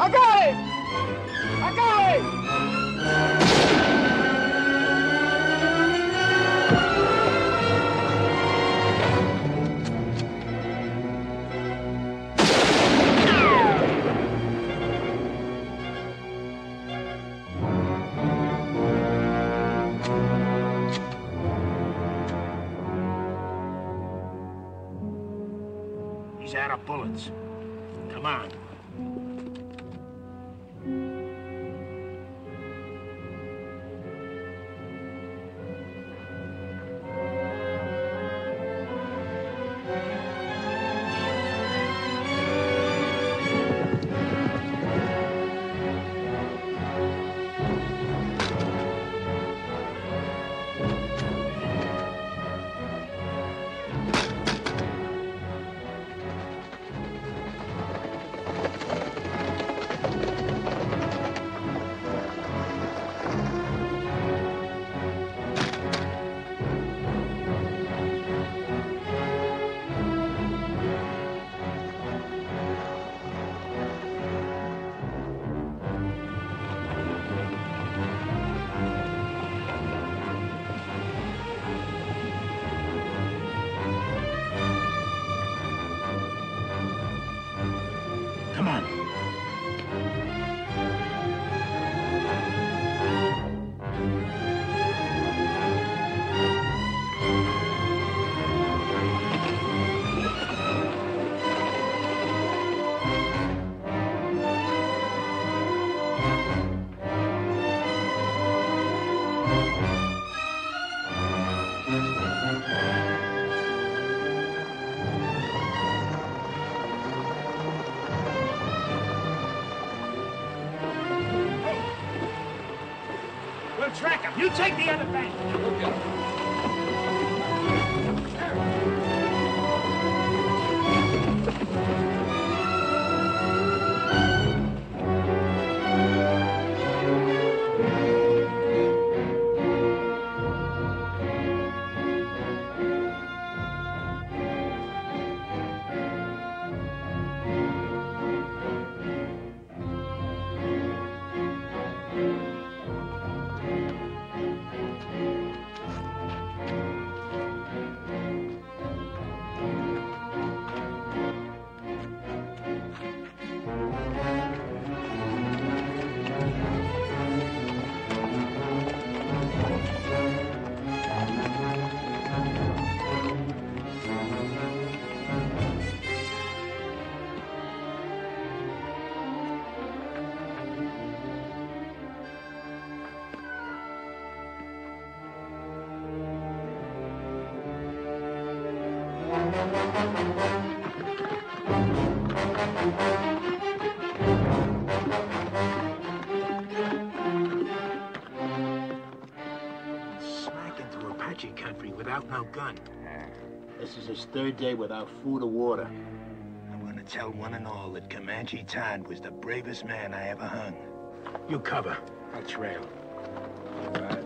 I got it! I got it! He's out of bullets. Come on. Come on. We'll track him. You take the other bank. Smack into Apache country without no gun. This is his third day without food or water. I'm gonna tell one and all that Comanche Todd was the bravest man I ever hung. You cover. I'll trail. All right.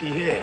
Yeah.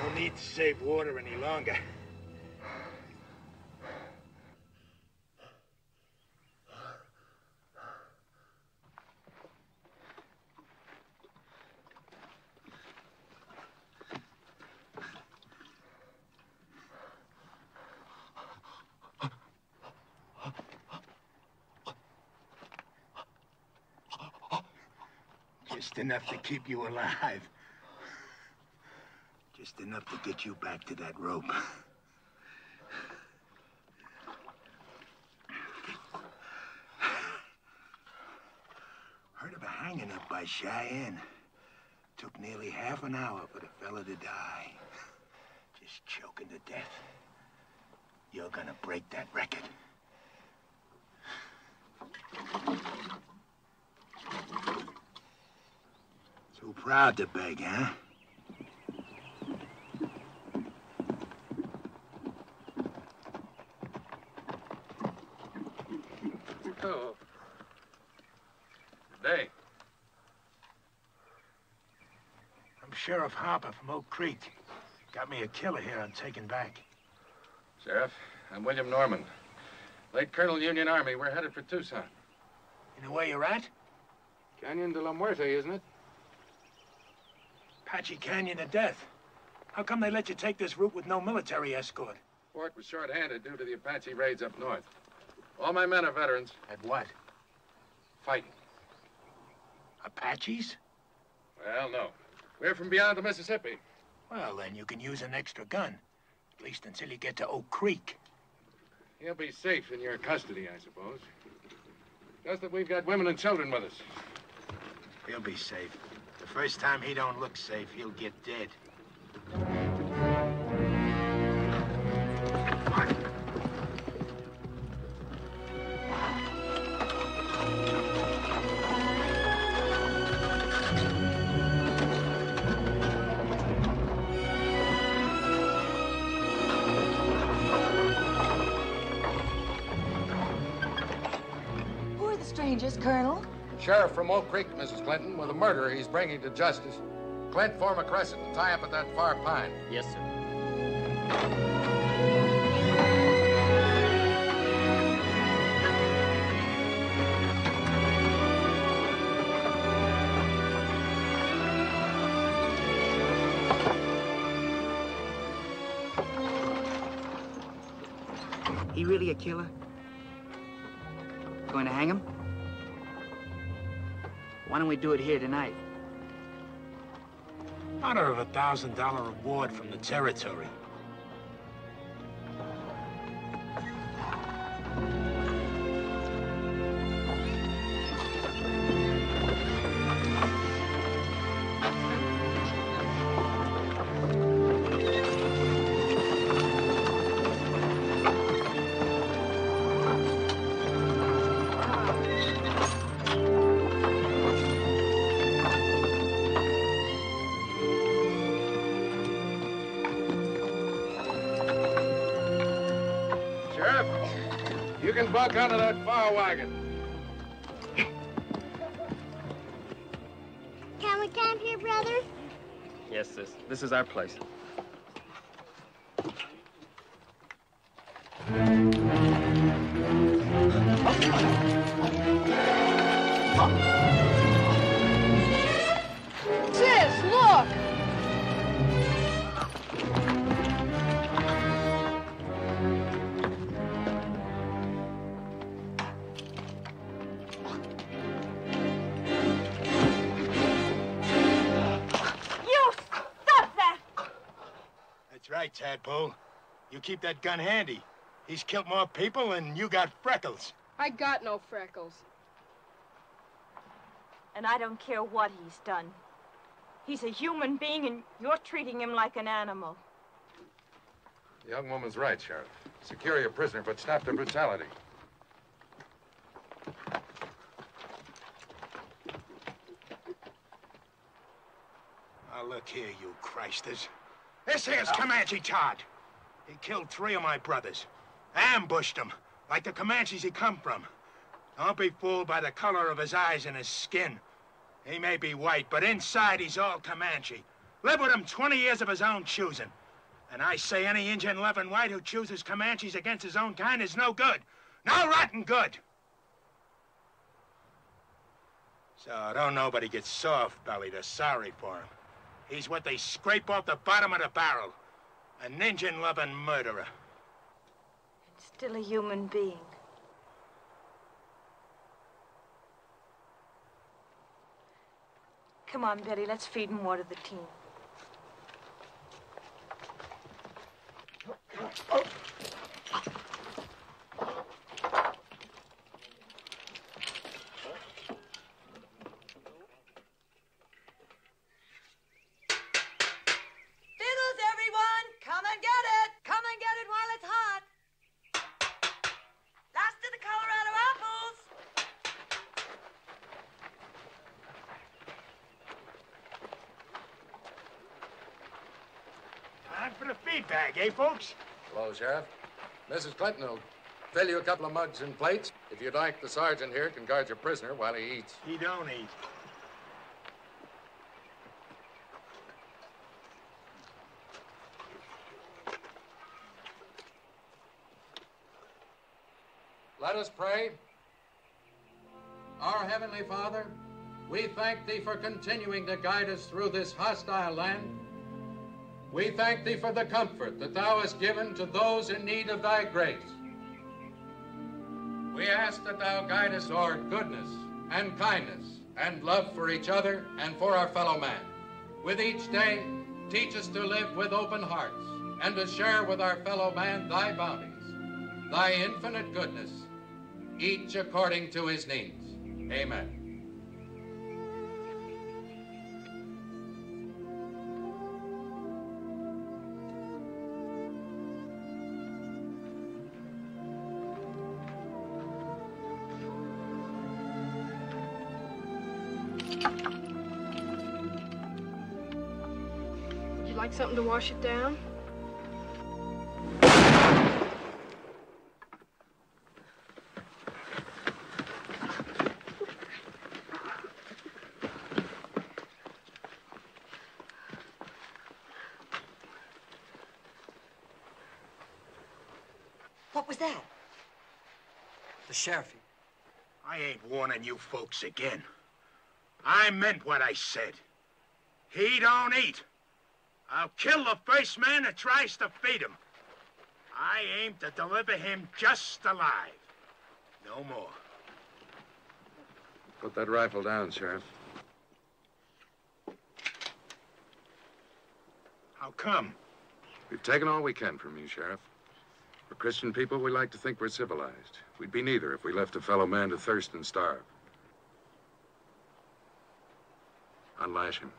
No need to save water any longer. Just enough to keep you alive. Just enough to get you back to that rope. Heard of a hanging up by Cheyenne. Took nearly half an hour for the fella to die. Just choking to death. You're gonna break that record. Too proud to beg, huh? Oh. Good day. I'm Sheriff Harper from Oak Creek. Got me a killer here I'm taking back. Sheriff, I'm William Norman. Late Colonel Union Army. We're headed for Tucson. You know where you're at? Canyon de la Muerte, isn't it? Apache Canyon of Death. How come they let you take this route with no military escort? Fort was short-handed due to the Apache raids up north. All my men are veterans. At what? Fighting. Apaches? Well, no. We're from beyond the Mississippi. Well, then you can use an extra gun. At least until you get to Oak Creek. He'll be safe in your custody, I suppose. Just that we've got women and children with us. He'll be safe. The first time he don't look safe, he'll get dead. Who are the strangers, Colonel? Sheriff from Oak Creek, Mrs. Clinton, with a murderer he's bringing to justice. Clint, form a crescent and tie up at that far pine. Yes, sir. He really a killer? Going to hang him? Why don't we do it here tonight? Honor of $1,000 reward from the territory. You can buck onto that far wagon. really camp here, brother? Yes, sis. This is our place. Sis, look! That's right, Tadpole. You keep that gun handy. He's killed more people and you got freckles. I got no freckles. And I don't care what he's done. He's a human being and you're treating him like an animal. The young woman's right, Sheriff. Secure your prisoner, but stop the brutality. Now look here, you Christers. This here's Comanche Todd. He killed 3 of my brothers. Ambushed them, like the Comanches he come from. Don't be fooled by the color of his eyes and his skin. He may be white, but inside he's all Comanche. Lived with him 20 years of his own choosing. And I say any Indian loving white who chooses Comanches against his own kind is no good. No rotten good. So don't nobody get soft-bellied or sorry for him. He's what they scrape off the bottom of the barrel. An Indian-loving murderer. And still a human being. Come on, Betty, let's feed and water the team. For the feed bag, eh, folks? Hello, Sheriff. Mrs. Clinton will fill you a couple of mugs and plates. If you'd like, the sergeant here can guard your prisoner while he eats. He don't eat. Let us pray. Our Heavenly Father, we thank Thee for continuing to guide us through this hostile land. We thank Thee for the comfort that Thou hast given to those in need of Thy grace. We ask that Thou guide us toward goodness and kindness and love for each other and for our fellow man. With each day, teach us to live with open hearts and to share with our fellow man Thy bounties, Thy infinite goodness, each according to his needs. Amen. Would you like something to wash it down? What was that? The sheriff. I ain't warning you folks again. I meant what I said. He don't eat. I'll kill the first man that tries to feed him. I aim to deliver him just alive. No more. Put that rifle down, Sheriff. How come? We've taken all we can from you, Sheriff. For Christian people, we like to think we're civilized. We'd be neither if we left a fellow man to thirst and starve. Unlash him.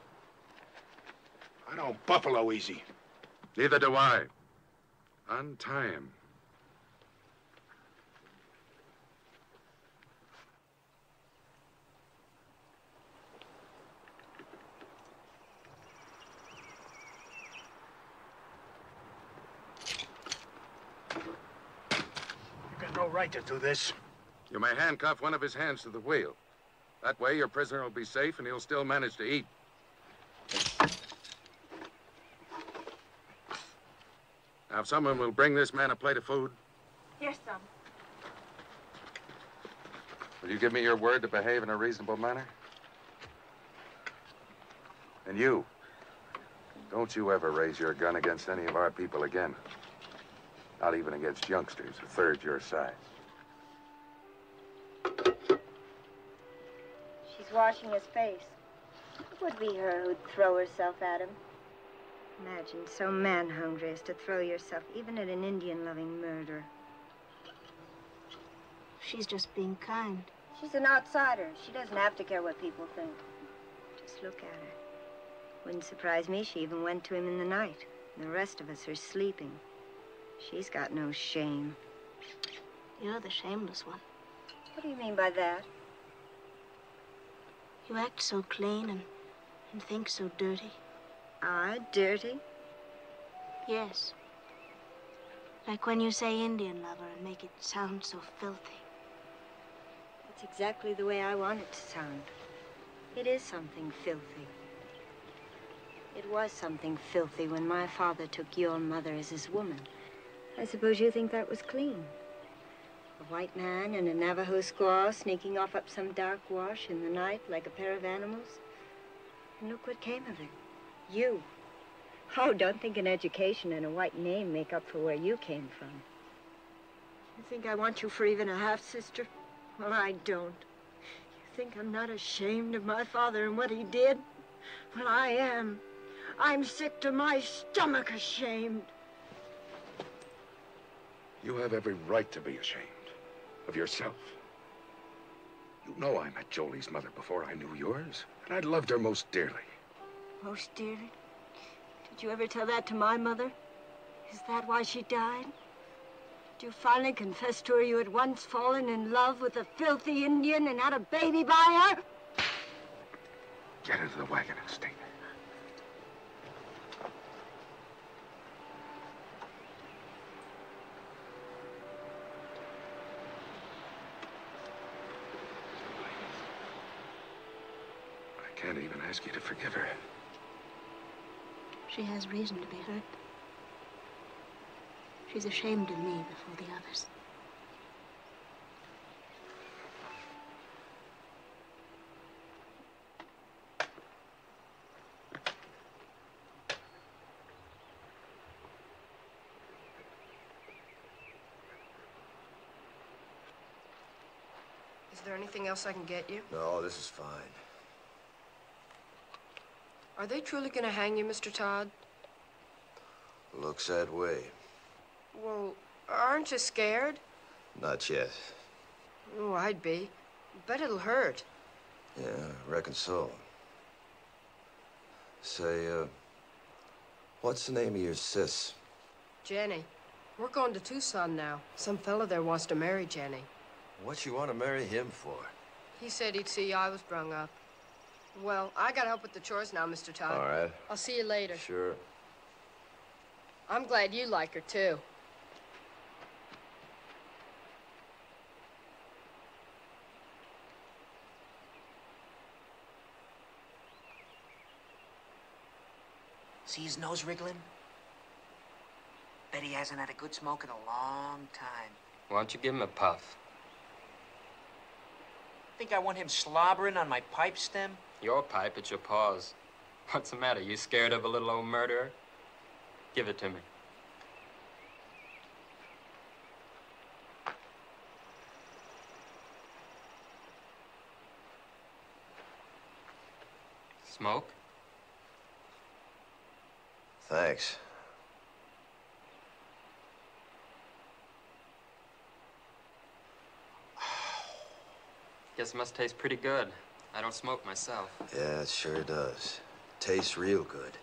I don't buffalo easy. Neither do I. Untie him. You got no right to do this. You may handcuff one of his hands to the wheel. That way, your prisoner will be safe and he'll still manage to eat. Now, if someone will bring this man a plate of food. Here's some. Will you give me your word to behave in a reasonable manner? And you, don't you ever raise your gun against any of our people again. Not even against youngsters a third your size. She's washing his face. It would be her who'd throw herself at him. Imagine so man-hungry as to throw yourself even at an Indian-loving murderer. She's just being kind. She's an outsider. She doesn't have to care what people think. Just look at her. Wouldn't surprise me she even went to him in the night. And the rest of us are sleeping. She's got no shame. You're the shameless one. What do you mean by that? You act so clean and think so dirty. Ah, dirty? Yes. Like when you say Indian lover and make it sound so filthy. That's exactly the way I want it to sound. It is something filthy. It was something filthy when my father took your mother as his woman. I suppose you think that was clean. A white man and a Navajo squaw sneaking off up some dark wash in the night like a pair of animals. And look what came of it. You. Oh, don't think an education and a white name make up for where you came from. You think I want you for even a half-sister? Well, I don't. You think I'm not ashamed of my father and what he did? Well, I am. I'm sick to my stomach ashamed. You have every right to be ashamed of yourself. You know I met Jolie's mother before I knew yours, and I loved her most dearly. Most dearly? Did you ever tell that to my mother? Is that why she died? Did you finally confess to her you had once fallen in love with a filthy Indian and had a baby by her? Get into the wagon and stay there. I can't even ask you to forgive her. She has reason to be hurt. She's ashamed of me before the others. Is there anything else I can get you? No, this is fine. Are they truly going to hang you, Mr. Todd? Looks that way. Well, aren't you scared? Not yet. Oh, I'd be. Bet it'll hurt. Yeah, I reckon so. Say, what's the name of your sis? Jenny. We're going to Tucson now. Some fella there wants to marry Jenny. What you want to marry him for? He said he'd see I was brung up. Well, I gotta help with the chores now, Mr. Todd. All right. I'll see you later. Sure. I'm glad you like her, too. See his nose wriggling? Bet he hasn't had a good smoke in a long time. Why don't you give him a puff? Think I want him slobbering on my pipe stem? Your pipe, it's your paws. What's the matter? You scared of a little old murderer? Give it to me. Smoke? Thanks. Guess it must taste pretty good. I don't smoke myself. Yeah, it sure does. Tastes real good.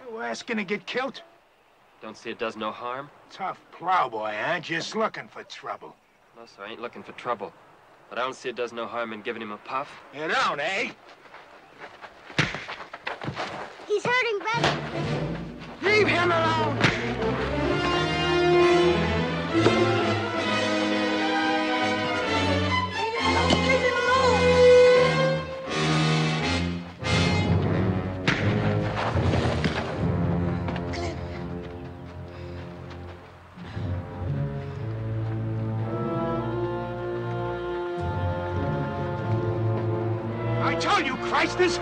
You asking to get killed? Don't see it does no harm? Tough plowboy, huh? Just looking for trouble. No, sir, I ain't looking for trouble. But I don't see it does no harm in giving him a puff. You don't, eh? He's hurting, Brother. Leave him alone! Leave him alone! I told you, Christus!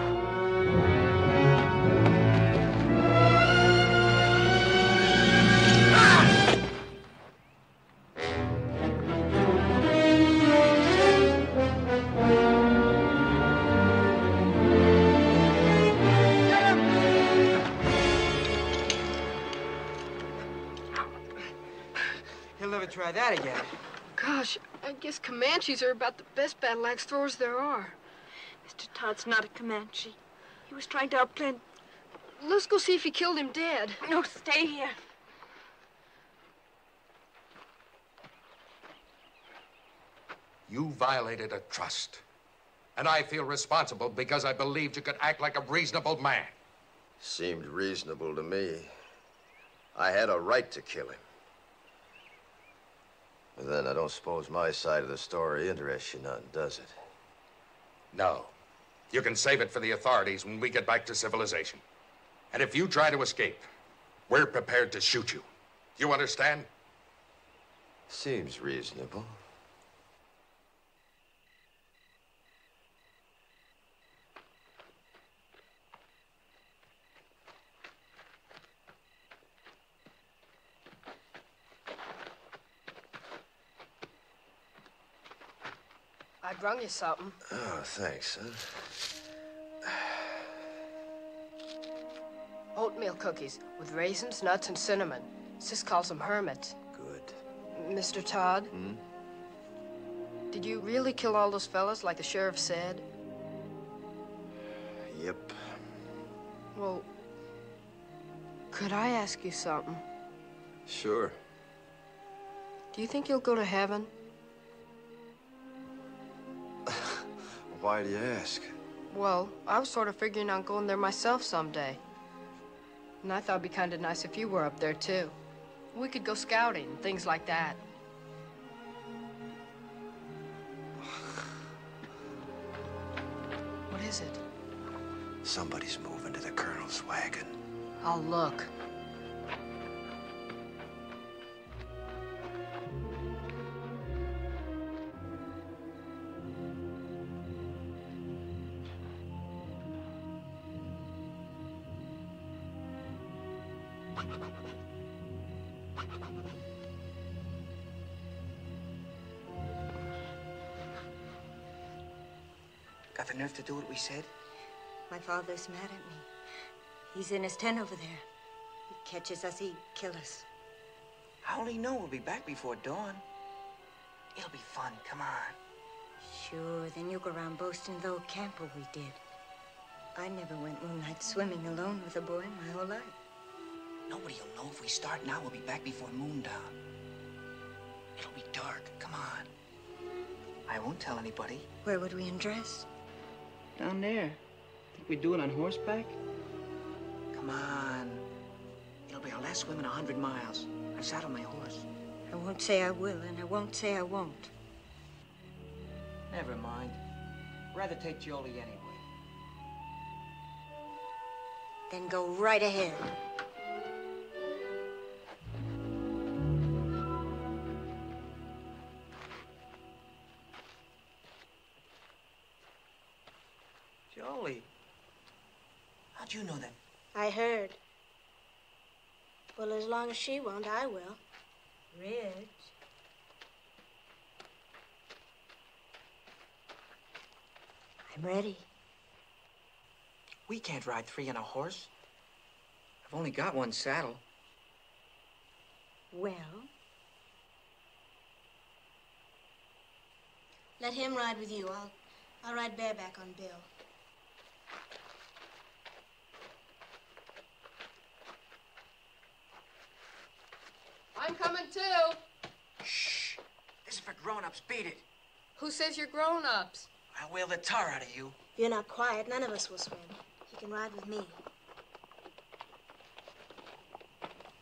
Try that again. Gosh, I guess Comanches are about the best battle axe throwers there are. Mr. Todd's not a Comanche. He was trying to outplay... Let's go see if he killed him dead. No, stay here. You violated a trust. And I feel responsible because I believed you could act like a reasonable man. Seemed reasonable to me. I had a right to kill him. But then I don't suppose my side of the story interests you none, does it? No. You can save it for the authorities when we get back to civilization. And if you try to escape, we're prepared to shoot you. You understand? Seems reasonable. I brung you something. Oh, thanks, son. Oatmeal cookies with raisins, nuts, and cinnamon. Sis calls them hermits. Good. Mr. Todd? Hmm? Did you really kill all those fellas like the sheriff said? Yep. Well, could I ask you something? Sure. Do you think you'll go to heaven? Why do you ask? Well, I was sort of figuring on going there myself someday. And I thought it'd be kind of nice if you were up there, too. We could go scouting, things like that. What is it? Somebody's moving to the colonel's wagon. I'll look. Got the nerve to do what we said? My father's mad at me. He's in his tent over there. He catches us, he'd kill us. How will he know we'll be back before dawn? It'll be fun, come on. Sure, then you go around boasting the old camper we did. I never went moonlight swimming alone with a boy my whole life. Nobody'll know if we start now, we'll be back before moon down. It'll be dark, come on. I won't tell anybody. Where would we undress? Down there. Think we'd do it on horseback? Come on. It'll be our last swim in 100 miles. I've saddled my horse. I won't say I will, and I won't say I won't. Never mind. Rather take Jolie anyway. Then go right ahead. Jolie. How'd you know that? I heard. Well, as long as she won't, I will. Rich. I'm ready. We can't ride three on a horse. I've only got one saddle. Well? Let him ride with you. I'll ride bareback on Bill. I'm coming too. Shh. This is for grown-ups. Beat it. Who says you're grown-ups? I'll whale the tar out of you. If you're not quiet, none of us will swim. You can ride with me.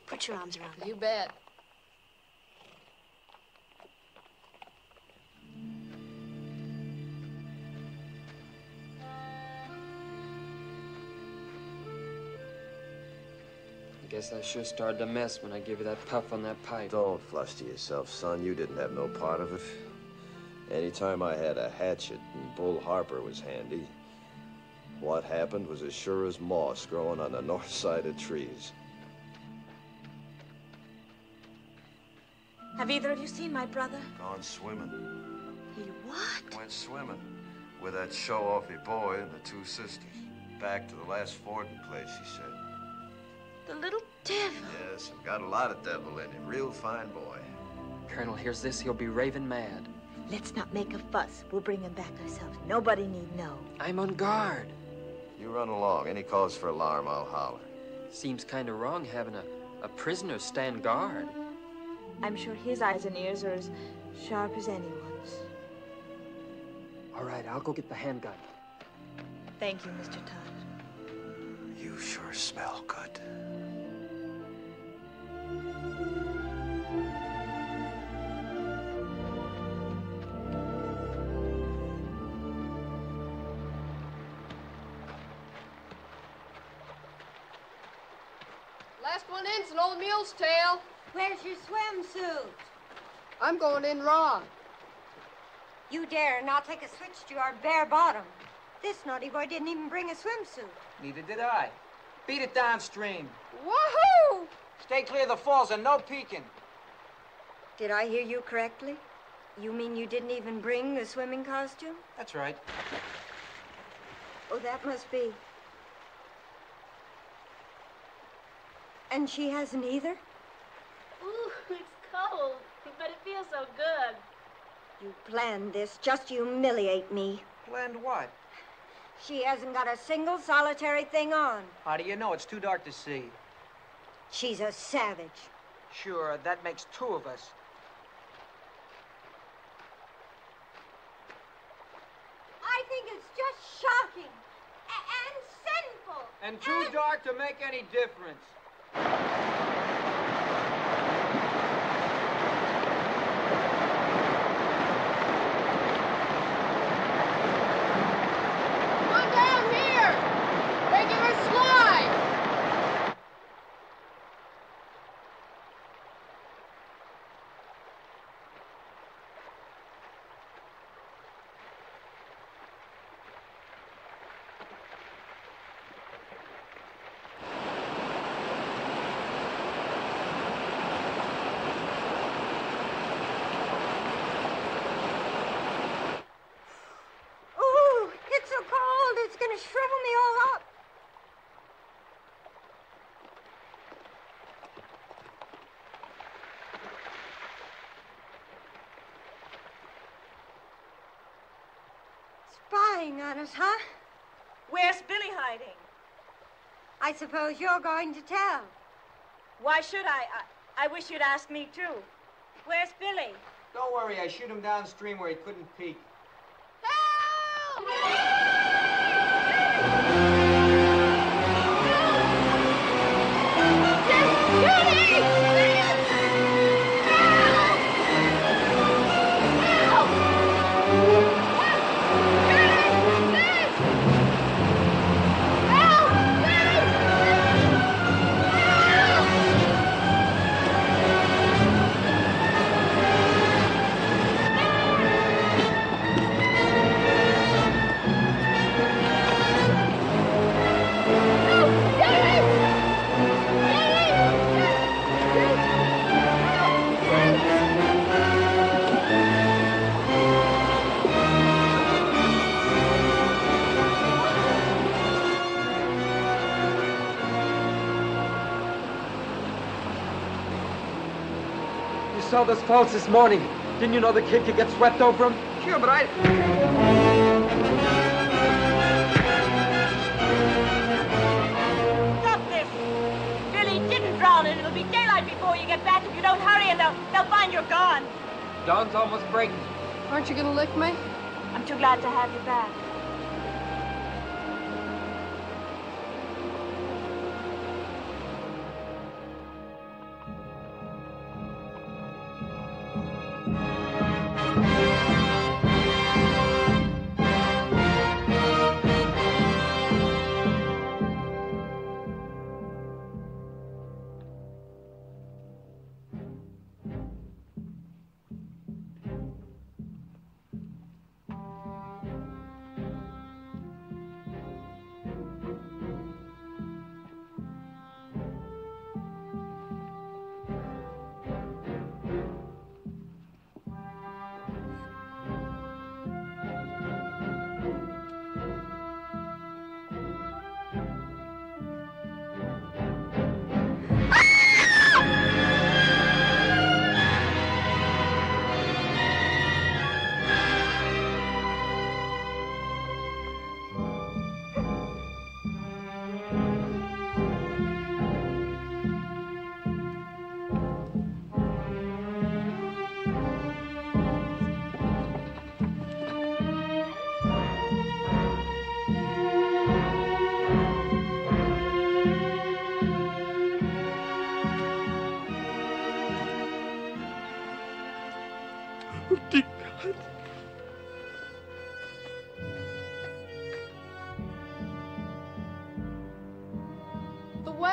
Put your arms around me. You bet. I guess I sure started a mess when I gave you that puff on that pipe. Don't fluster yourself, son. You didn't have no part of it. Anytime I had a hatchet and Bull Harper was handy, What happened was as sure as moss growing on the north side of trees. Have either of you seen my brother? Gone swimming. He what? Went swimming with that show-offy boy and the two sisters. Back to the last fording place, he said. The little devil. Yes, got a lot of devil in him. Real fine boy. Colonel hears this, he'll be raving mad. Let's not make a fuss. We'll bring him back ourselves. Nobody need know. I'm on guard. You run along. Any cause for alarm, I'll holler. Seems kind of wrong having a prisoner stand guard. I'm sure his eyes and ears are as sharp as anyone's. All right, I'll go get the handgun. Thank you, Mr. Todd. You sure smell good. Last one in's an old mule's tail. Where's your swimsuit? I'm going in raw. You dare not take a switch to your bare bottom. This naughty boy didn't even bring a swimsuit. Neither did I. Beat it downstream. Woohoo! Stay clear of the falls and no peeking. Did I hear you correctly? You mean you didn't even bring the swimming costume? That's right. Oh, that must be. And she hasn't either? Ooh, it's cold, but it feels so good. You planned this just to humiliate me. Planned what? She hasn't got a single solitary thing on. How do you know? It's too dark to see. She's a savage. Sure, that makes two of us. I think it's just shocking and sinful. And too dark to make any difference. Come down here! Regular slide! Ooh, it's so cold, it's gonna shrivel me all up. Spying on us, huh? Where's Billy hiding? I suppose you're going to tell. Why should I? I wish you'd ask me, too. Where's Billy? Don't worry, I shoot him downstream where he couldn't peek. Saw those falls this morning. Didn't you know the kid could get swept over them? Sure, but I... Stop this! Billy didn't drown, and it'll be daylight before you get back if you don't hurry, and they'll find you're gone. Dawn's almost breaking. Aren't you gonna lick me? I'm too glad to have you back.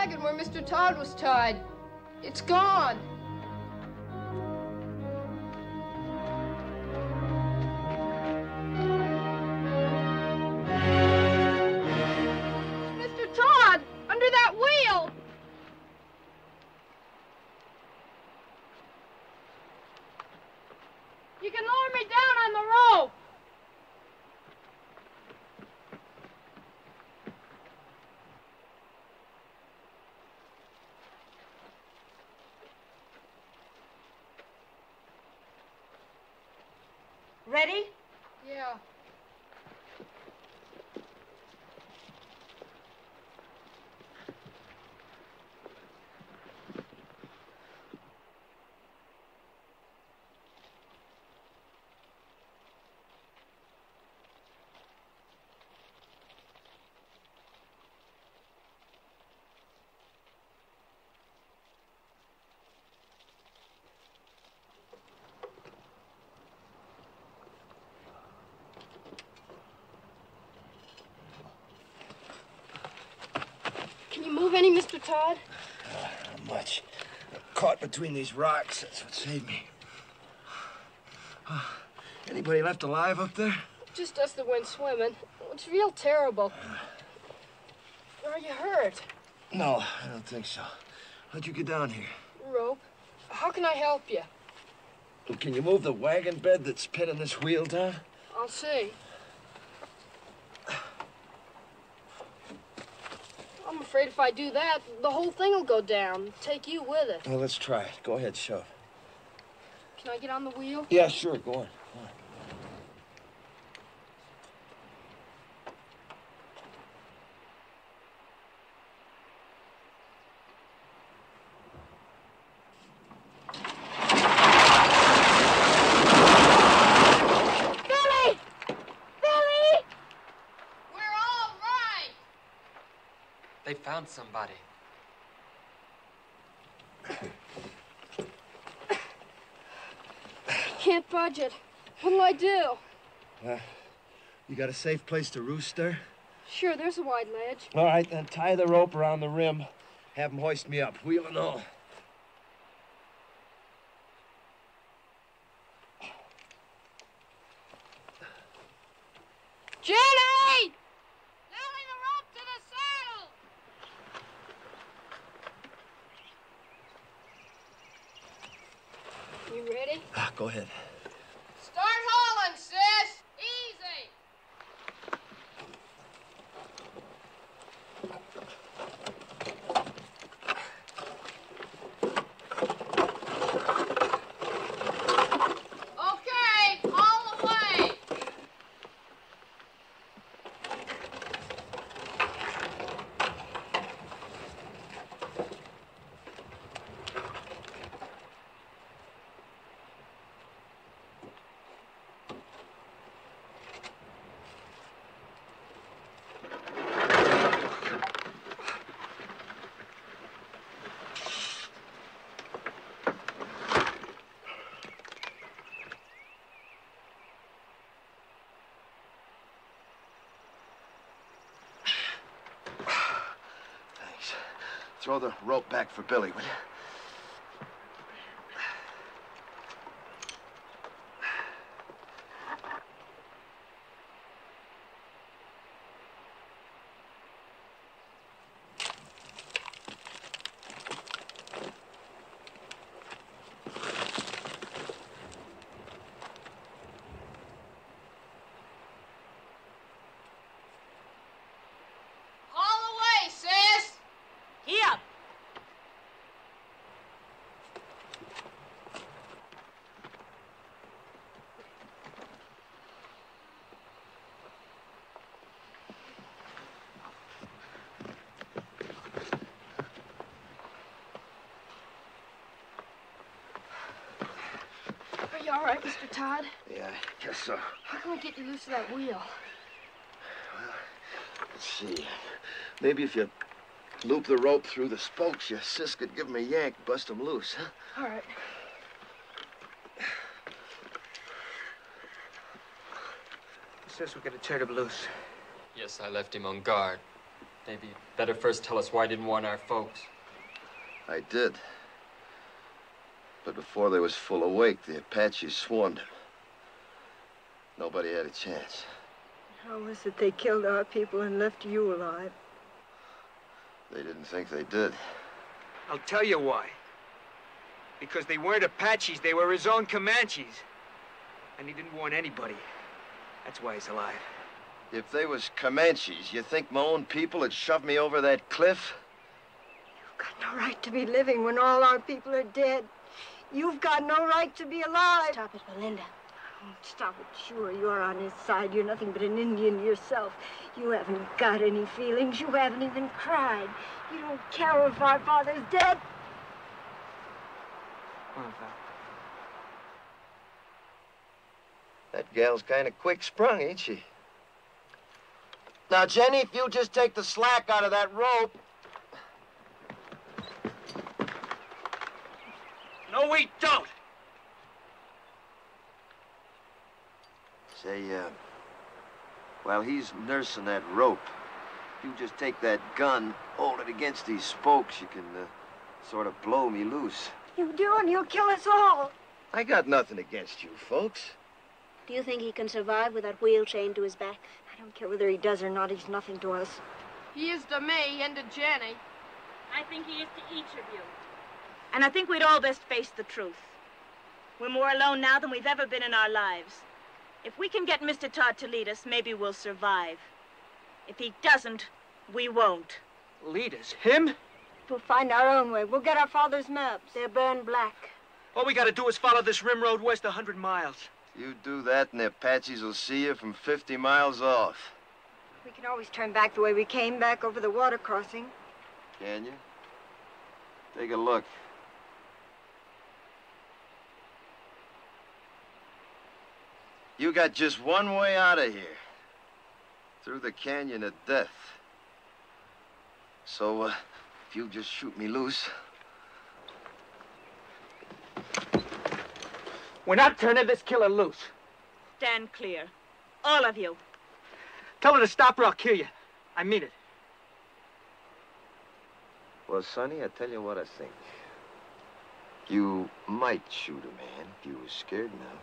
wagon where Mr. Todd was tied. It's gone. It's Mr. Todd under that wheel. You can lower me down on the rope. Ready? Yeah. Can you move any, Mr. Todd? Not much. Caught between these rocks. That's what saved me. Anybody left alive up there? Just us that went swimming. It's real terrible. Are you hurt? No, I don't think so. How'd you get down here? Rope. How can I help you? Well, can you move the wagon bed that's pinning this wheel down? I'll see. I'm afraid if I do that, the whole thing will go down. Take you with it. Well, let's try it. Go ahead, shove. Can I get on the wheel? Yeah, sure. Go on. Go on. They found somebody. Can't budge it. What'll I do? You got a safe place to roost there? Sure, there's a wide ledge. All right, then tie the rope around the rim. Have them hoist me up, wheel and all. Jenny! You ready? Go ahead. Start hauling, sis! Easy! Okay, haul away! Throw the rope back for Billy, will you? You all right, Mr. Todd? Yeah, I guess so. How can I get you loose of that wheel? Well, let's see. Maybe if you loop the rope through the spokes, your sis could give him a yank, bust him loose, huh? All right. Sis, we gotta tear him loose. Yes, I left him on guard. Maybe you'd better first tell us why you didn't warn our folks. I did. But before they was full awake, the Apaches swarmed him. Nobody had a chance. How was it they killed our people and left you alive? They didn't think they did. I'll tell you why. Because they weren't Apaches, they were his own Comanches. And he didn't warn anybody. That's why he's alive. If they was Comanches, you think my own people had shoved me over that cliff? You've got no right to be living when all our people are dead. You've got no right to be alive. Stop it, Belinda. Oh, stop it. Sure, you're on his side. You're nothing but an Indian yourself. You haven't got any feelings. You haven't even cried. You don't care if our father's dead. Come on, Val. That gal's kind of quick-sprung, ain't she? Now, Jenny, if you'll just take the slack out of that rope. No, we don't! Say, while he's nursing that rope, if you just take that gun, hold it against these spokes, you can, sort of blow me loose. You do, and you'll kill us all. I got nothing against you folks. Do you think he can survive with that wheel chained to his back? I don't care whether he does or not. He's nothing to us. He is to me and to Jenny. I think he is to each of you. And I think we'd all best face the truth. We're more alone now than we've ever been in our lives. If we can get Mr. Todd to lead us, maybe we'll survive. If he doesn't, we won't. Lead us? Him? We'll find our own way. We'll get our father's maps. They're burned black. All we gotta do is follow this rim road west 100 miles. You do that and the Apaches will see you from 50 miles off. We can always turn back the way we came, back over the water crossing. Can you? Take a look. You got just one way out of here. Through the canyon of death. So, if you'll just shoot me loose. We're not turning this killer loose. Stand clear. All of you. Tell her to stop or I'll kill you. I mean it. Well, Sonny, I tell you what I think. You might shoot a man if you was scared enough.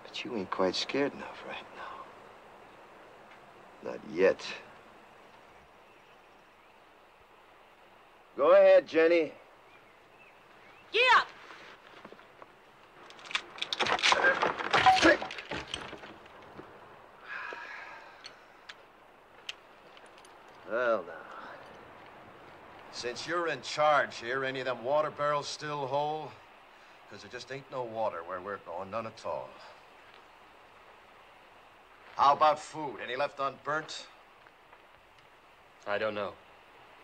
But you ain't quite scared enough right now. Not yet. Go ahead, Jenny. Get up! Well, now. Since you're in charge here, any of them water barrels still whole? Because there just ain't no water where we're going, none at all. How about food? Any left unburnt? I don't know.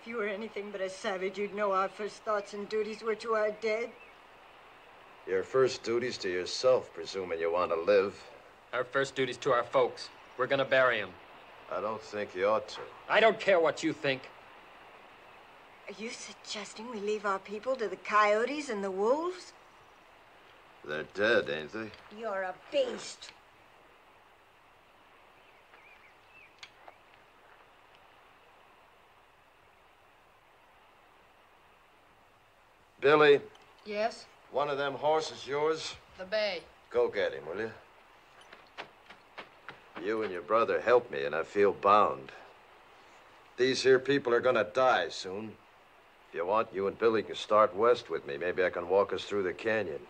If you were anything but a savage, you'd know our first thoughts and duties were to our dead. Your first duty's to yourself, presuming you want to live. Our first duty's to our folks. We're gonna bury him. I don't think you ought to. I don't care what you think. Are you suggesting we leave our people to the coyotes and the wolves? They're dead, ain't they? You're a beast. Billy, Yes? one of them horses yours? The bay. Go get him, will you? You and your brother helped me, and I feel bound. These here people are gonna die soon. If you want, you and Billy can start west with me. Maybe I can walk us through the canyon.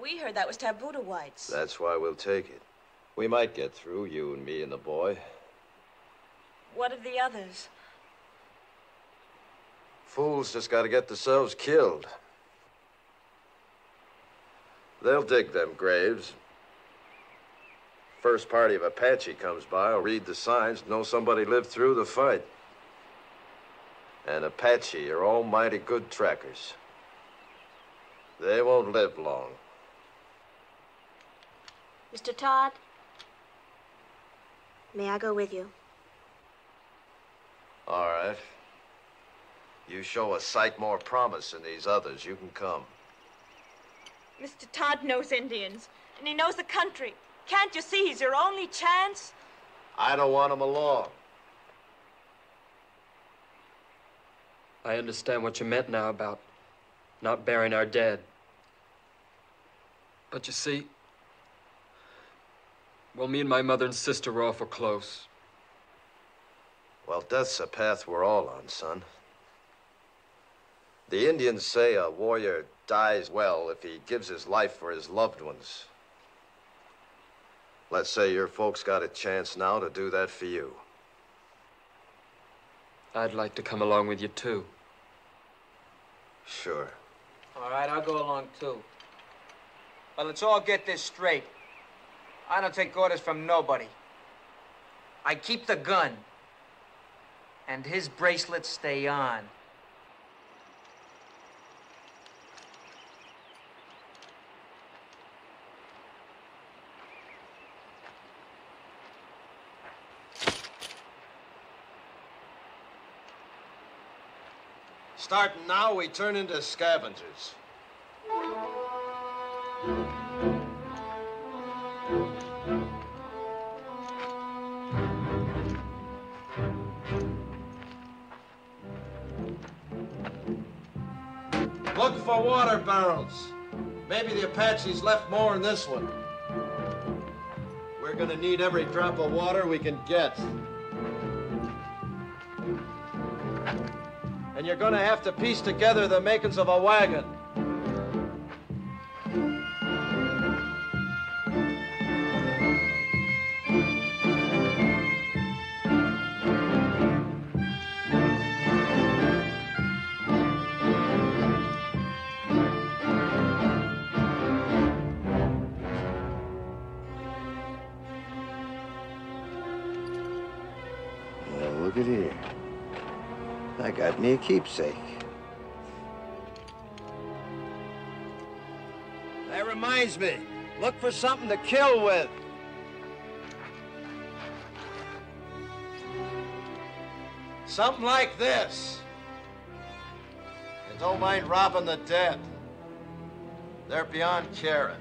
We heard that was taboo to whites. That's why we'll take it. We might get through, you and me and the boy. What of the others? Fools just gotta get themselves killed. They'll dig them graves. First party of Apache comes by, I'll read the signs, know somebody lived through the fight. And Apache are almighty good trackers. They won't live long. Mr. Todd, may I go with you? All right. You show a sight more promise than these others, you can come. Mr. Todd knows Indians, and he knows the country. Can't you see he's your only chance? I don't want him along. I understand what you meant now about not burying our dead. But you see, well, me and my mother and sister were awful close. Well, death's a path we're all on, son. The Indians say a warrior dies well if he gives his life for his loved ones. Let's say your folks got a chance now to do that for you. I'd like to come along with you, too. Sure. All right, I'll go along, too. But let's all get this straight. I don't take orders from nobody. I keep the gun. And his bracelets stay on. Starting now, we turn into scavengers. Look for water barrels. Maybe the Apaches left more in this one. We're gonna need every drop of water we can get. And you're gonna have to piece together the makings of a wagon. Well, look at here. I got me a keepsake. That reminds me, look for something to kill with. Something like this. And don't mind robbing the dead. They're beyond caring.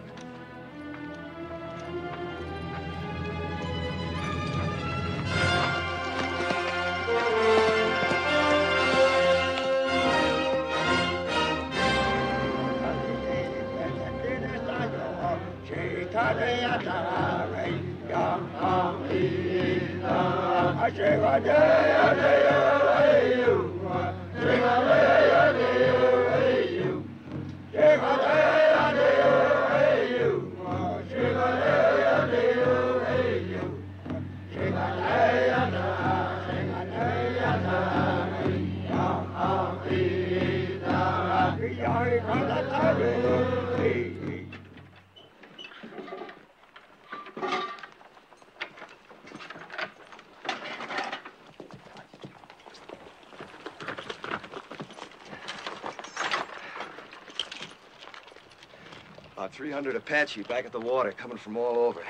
About 300 Apache back at the water, coming from all over.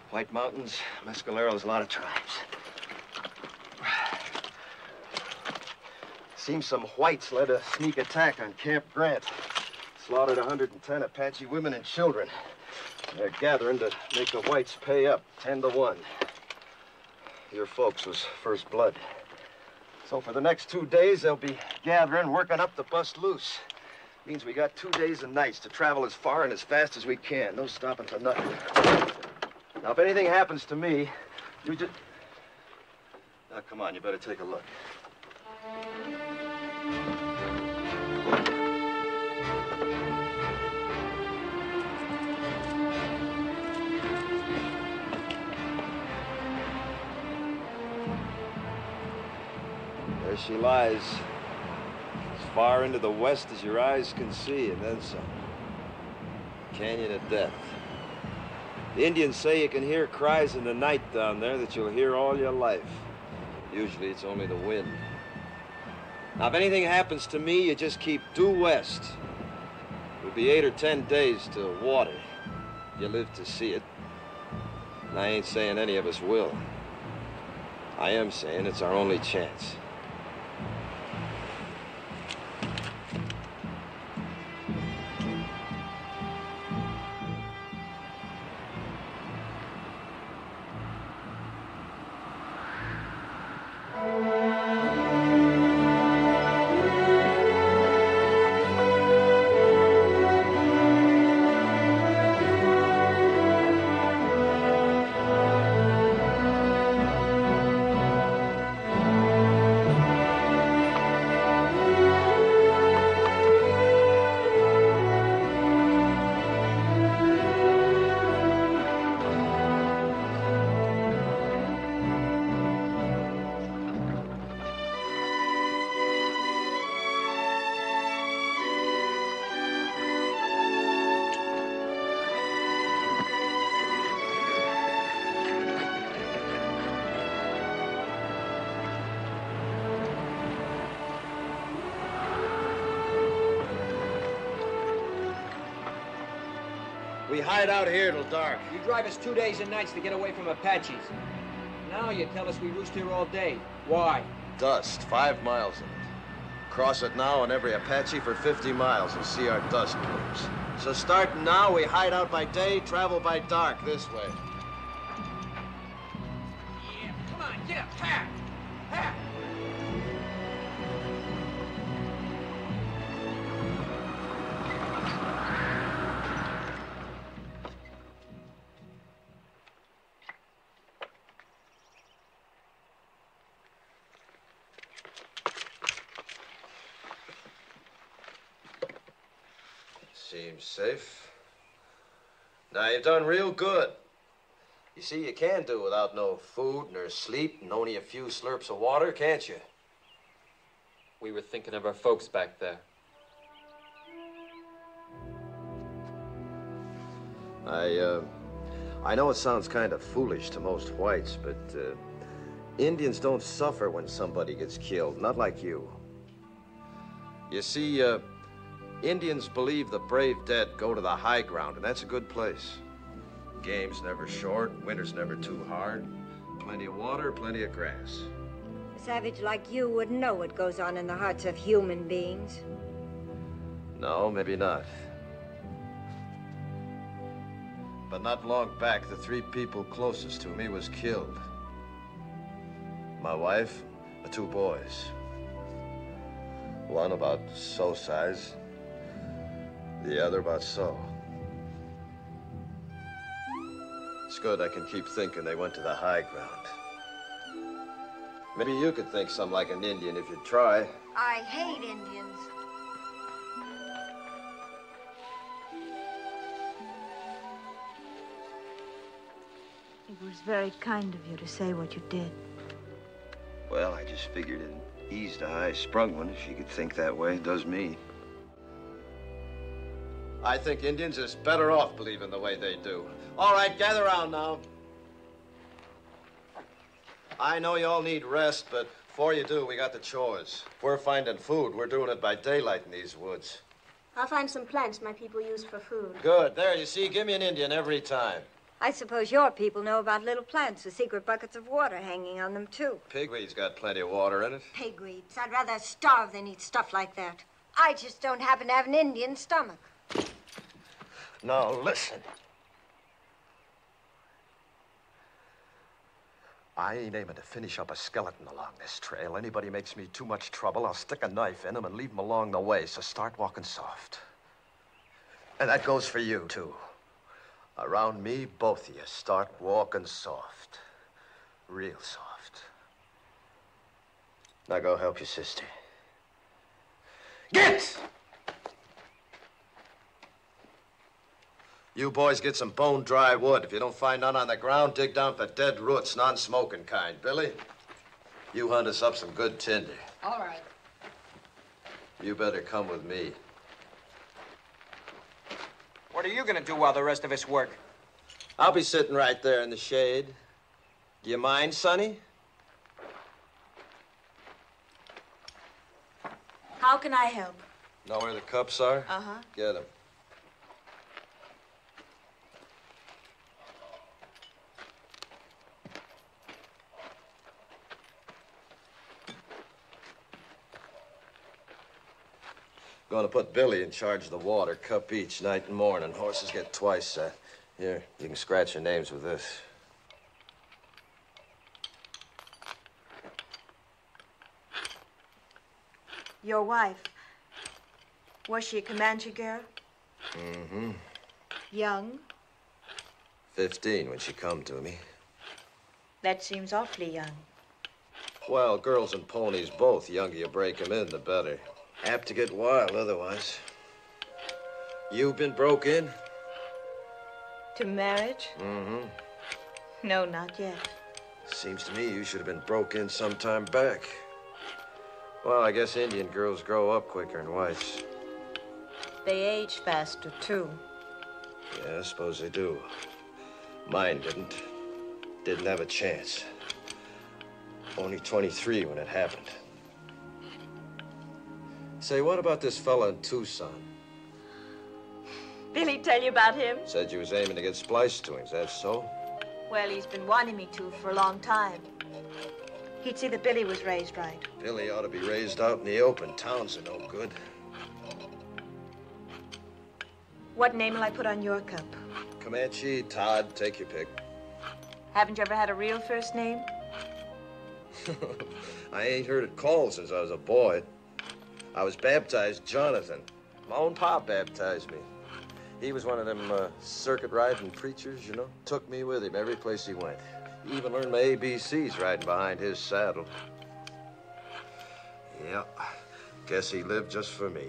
White Mountains, Mescaleros, a lot of tribes. Seems some whites led a sneak attack on Camp Grant. Slaughtered 110 Apache women and children. They're gathering to make the whites pay up, 10-1. Your folks was first blood. So for the next 2 days, they'll be gathering, working up to bust loose. Means we got 2 days and nights to travel as far and as fast as we can. No stopping for nothing. Now, if anything happens to me, you just... Now, come on, you better take a look. There she lies. As far into the west as your eyes can see, and then some. Canyon of Death. The Indians say you can hear cries in the night down there that you'll hear all your life. Usually it's only the wind. Now, if anything happens to me, you just keep due west. It'll be 8 or 10 days to water. You live to see it. And I ain't saying any of us will. I am saying it's our only chance. We hide out here till dark. You drive us 2 days and nights to get away from Apaches. Now you tell us we roost here all day. Why? Dust, 5 miles of it. Cross it now and every Apache for 50 miles and see our dust plumes. So starting now, we hide out by day, travel by dark this way. Yeah, come on, get up, pack! Pack! Seems safe. Now, you've done real good. You see, you can do without no food nor sleep and only a few slurps of water, can't you? We were thinking of our folks back there. I know it sounds kind of foolish to most whites, but Indians don't suffer when somebody gets killed, not like you. You see, Indians believe the brave dead go to the high ground, and that's a good place. Game's never short, winter's never too hard. Plenty of water, plenty of grass. A savage like you wouldn't know what goes on in the hearts of human beings. No, maybe not. But not long back, the 3 people closest to me was killed. My wife, the 2 boys. One about so size, the other about so. It's good I can keep thinking they went to the high ground. Maybe you could think something like an Indian if you'd try. I hate Indians. It was very kind of you to say what you did. Well, I just figured it eased a high-sprung one if she could think that way. It does me. I think Indians is better off believing the way they do. All right, gather around now. I know you all need rest, but before you do, we got the chores. If we're finding food, we're doing it by daylight in these woods. I'll find some plants my people use for food. Good. There, you see, give me an Indian every time. I suppose your people know about little plants with secret buckets of water hanging on them, too. Pigweed's got plenty of water in it. Pigweeds. I'd rather starve than eat stuff like that. I just don't happen to have an Indian stomach. Now, listen. I ain't aiming to finish up a skeleton along this trail. Anybody makes me too much trouble, I'll stick a knife in him and leave him along the way, so start walking soft. And that goes for you, too. Around me, both of you, start walking soft. Real soft. Now go help your sister. Get! You boys get some bone-dry wood. If you don't find none on the ground, dig down for dead roots, non-smoking kind. Billy, you hunt us up some good tinder. All right. You better come with me. What are you gonna do while the rest of us work? I'll be sitting right there in the shade. Do you mind, Sonny? How can I help? Know where the cups are? Uh-huh. Get them. Gonna put Billy in charge of the water, cup each, night and morning. Horses get twice that. Here, you can scratch your names with this. Your wife, was she a Comanche girl? Mm-hmm. Young? 15 when she come to me. That seems awfully young. Well, girls and ponies both. The younger you break them in, the better. Apt to get wild otherwise. You've been broke in? To marriage? Mm-hmm. No, not yet. Seems to me you should have been broke in some time back. Well, I guess Indian girls grow up quicker than whites. They age faster, too. Yeah, I suppose they do. Mine didn't. Didn't have a chance. Only 23 when it happened. Say, what about this fella in Tucson? Billy tell you about him? Said you was aiming to get spliced to him. Is that so? Well, he's been wanting me to for a long time. He'd see that Billy was raised right. Billy ought to be raised out in the open. Towns are no good. What name will I put on your cup? Comanche, Todd, take your pick. Haven't you ever had a real first name? I ain't heard it called since I was a boy. I was baptized Jonathan. My own pop baptized me. He was one of them circuit riding preachers, you know. Took me with him every place he went. He even learned my ABCs riding behind his saddle. Yeah, guess he lived just for me.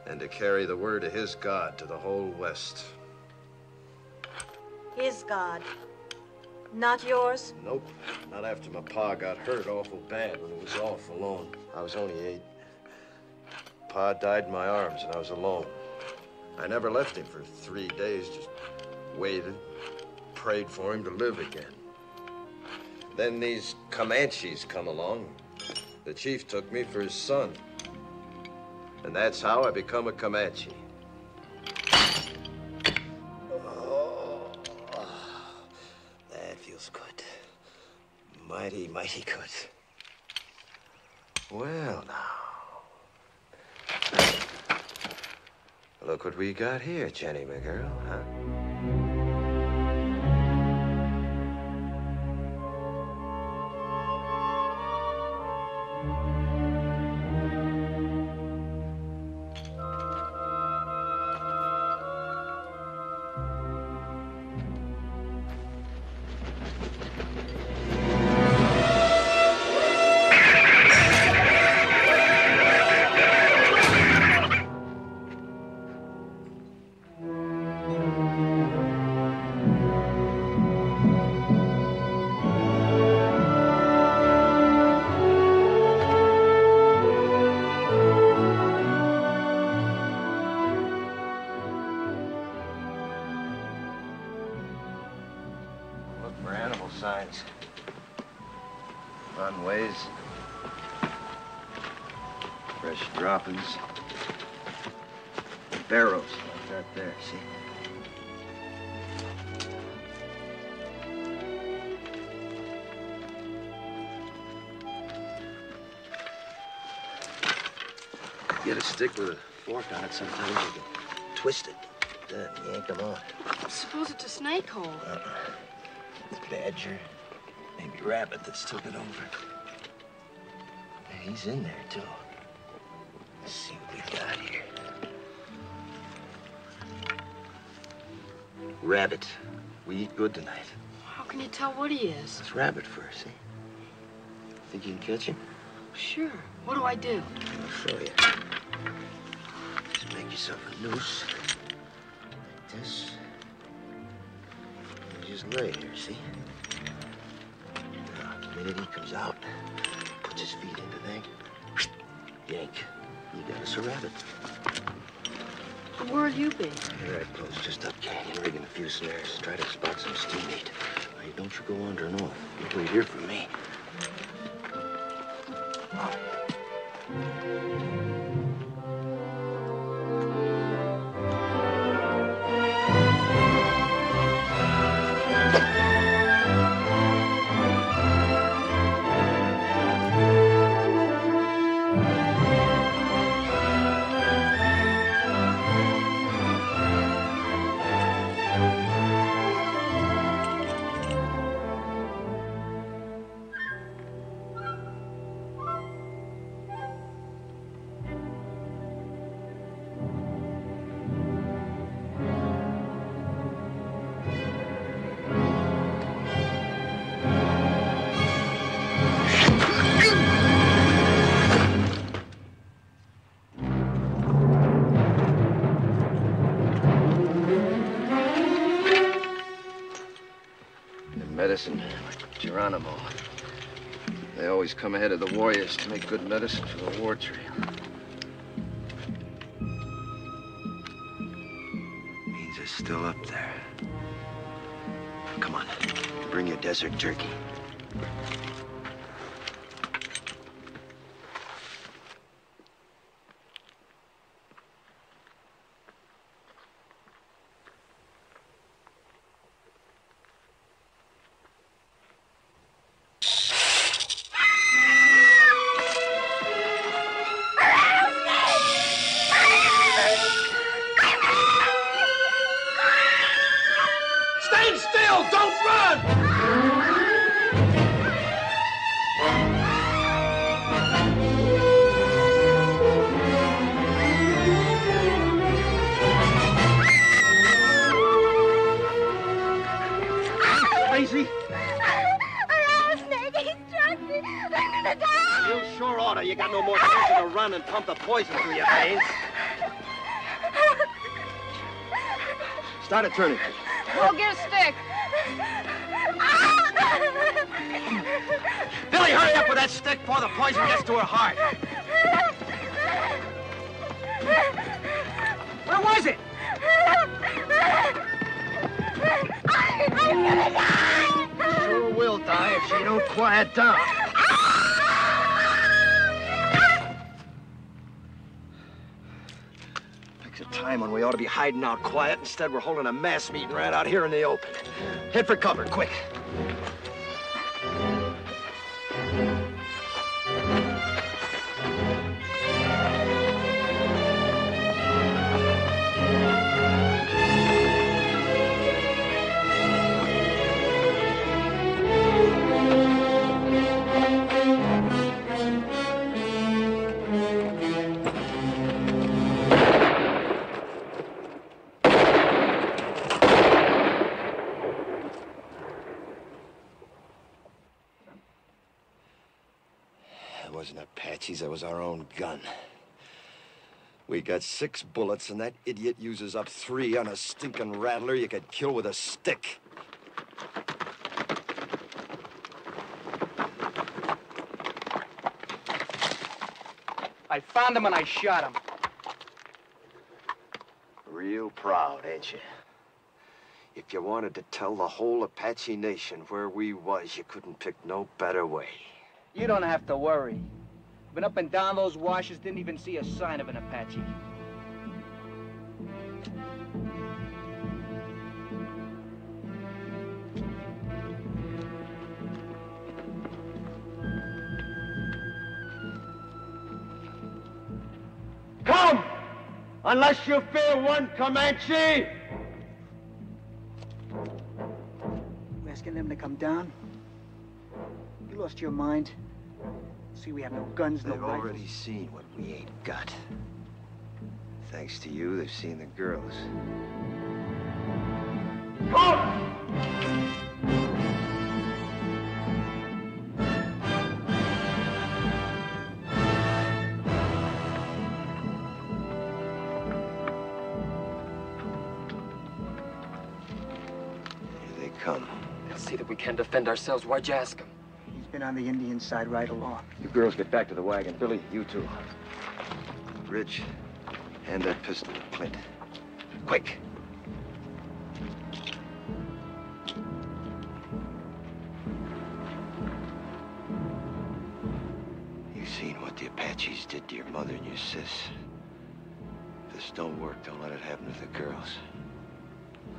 And to carry the word of his God to the whole West. His God. Not yours? Nope. Not after my pa got hurt awful bad when he was off alone. I was only 8. Pa died in my arms and I was alone. I never left him for 3 days, just waited, prayed for him to live again. Then these Comanches come along. The chief took me for his son. And that's how I become a Comanche. Oh, that feels good. Mighty, mighty good. Well, now. Look what we got here, Jenny, my girl, huh? Runways, fresh droppings, barrows like that there, see? You get a stick with a fork on it, sometimes you can twist it, then yank them on. Suppose it's a snake hole. It's badger. Maybe rabbit that's took it over. Yeah, he's in there, too. Let's see what we got here. Rabbit. We eat good tonight. How can you tell what he is? It's rabbit fur, see? Think you can catch him? Sure. What do I do? I'll show you. Just make yourself a noose. Like this. And just lay here, see? The minute he comes out, puts his feet into thing, yank. You got us a rabbit. Where'll you be? Here I close just up canyon, rigging a few snares. Try to spot some steam meat. Now, don't you go wandering off. You wait here for me. Medicine, Geronimo. They always come ahead of the warriors to make good medicine for the war trail. Means it's still up there. Come on, bring your desert turkey. hell! Don't run! Crazy? Snake, he's struck me. I'm gonna die. You sure oughta. You got no more chance to run and pump the poison through your veins. Start it turning. Go get a stick. Billy, hurry up with that stick before the poison gets to her heart. Where was it? I'm gonna die. Sure will die if she don't quiet down. Picks a time when we ought to be hiding out quiet. Instead, we're holding a mass meeting right out here in the open. Head for cover, quick. Wasn't Apaches, that was our own gun. We got 6 bullets, and that idiot uses up 3 on a stinking rattler you could kill with a stick. I found him and I shot him. Real proud, ain't you? If you wanted to tell the whole Apache nation where we was, you couldn't pick no better way. You don't have to worry. Been up and down those washes, didn't even see a sign of an Apache. Come! Unless you fear one Comanche! You asking them to come down? You lost your mind? See, we have no guns, no They've rifles. already seen what we ain't got. Thanks to you, they've seen the girls. Come! Here they come. They'll see that we can't defend ourselves. Why'd you ask them? He's been on the Indian side right along. You girls get back to the wagon. Billy, you too. Rich, hand that pistol to Clint. Quick. You seen what the Apaches did to your mother and your sis? If this don't work, don't let it happen to the girls.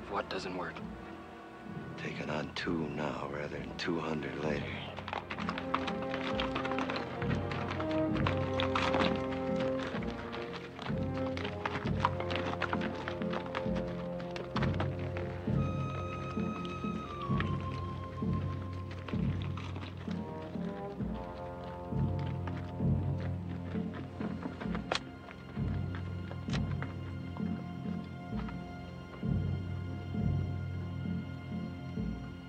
What doesn't work? Taking on 2 now rather than 200 later.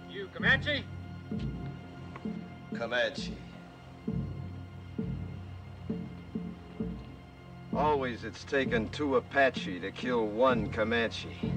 You Comanche? Comanche. Always it's taken 2 Apache to kill 1 Comanche.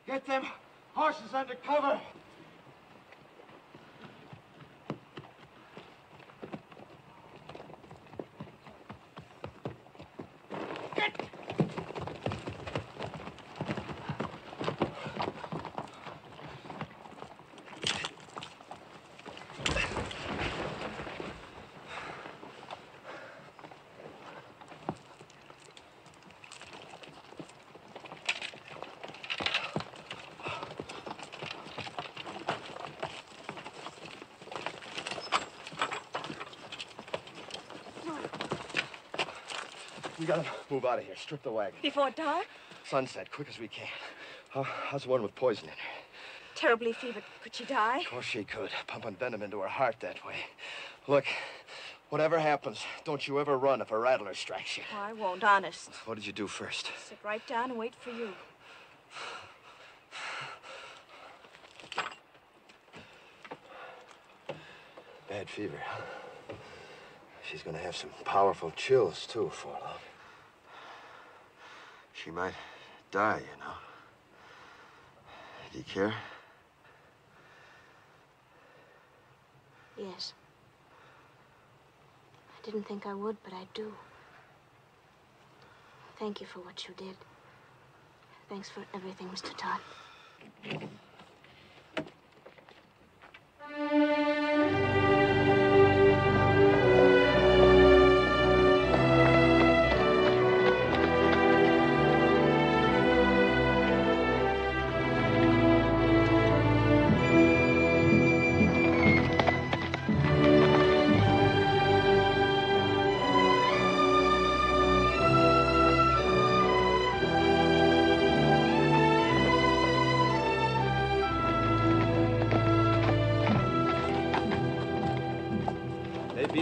Get them horses under cover. We gotta move out of here. Strip the wagon. Before dark? Sunset, quick as we can. How's the one with poison in her? Terribly fevered. Could she die? Of course she could. Pumping venom into her heart that way. Look, whatever happens, don't you ever run if a rattler strikes you. Oh, I won't, honest. What did you do first? Sit right down and wait for you. Bad fever, huh? She's gonna have some powerful chills, too, before long. She might die, you know. Do you care? Yes. I didn't think I would, but I do. Thank you for what you did. Thanks for everything, Mr. Todd.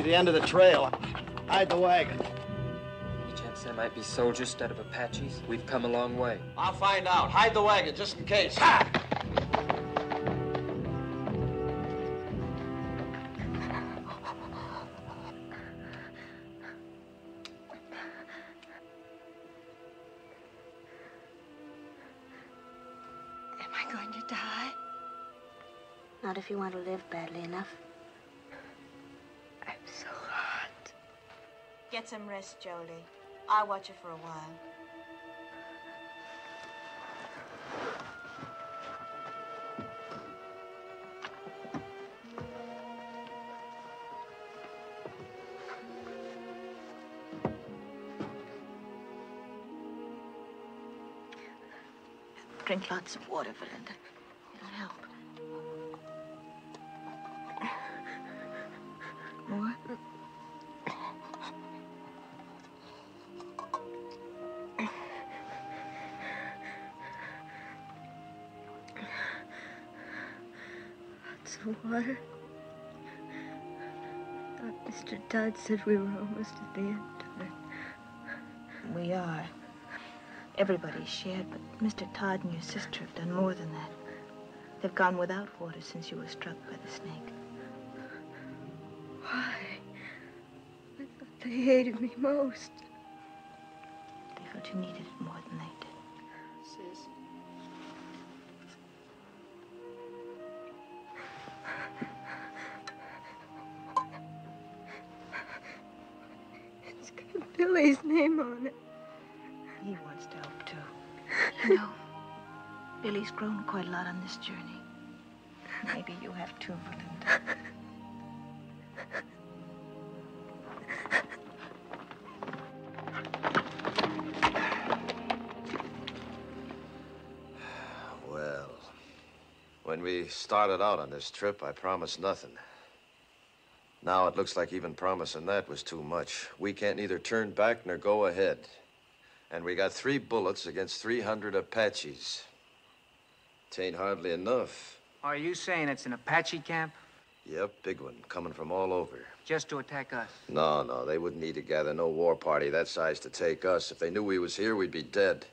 The end of the trail. Hide the wagon. Any chance there might be soldiers instead of Apaches? We've come a long way. I'll find out. Hide the wagon, just in case. Ha! Am I going to die? Not if you want to live badly enough. So hot. Get some rest, Jodie. I'll watch you for a while. Drink lots of water, Belinda. It'll help. More? Lots of water. I thought Mr. Todd said we were almost at the end of it. We are. Everybody's shared, but Mr. Todd and your sister have done more than that. They've gone without water since you were struck by the snake. Why? I thought they hated me most. They felt you needed it more than they did. Sis. It's got Billy's name on it. He wants to help, too. You know, Billy's grown quite a lot on this journey. Maybe you have too, Belinda. Well, when we started out on this trip, I promised nothing. Now it looks like even promising that was too much. We can't neither turn back nor go ahead. And we got 3 bullets against 300 Apaches. It ain't hardly enough. Are you saying it's an Apache camp? Yep, big one, coming from all over. Just to attack us? No, they wouldn't need to gather no war party that size to take us. If they knew we was here, we'd be dead.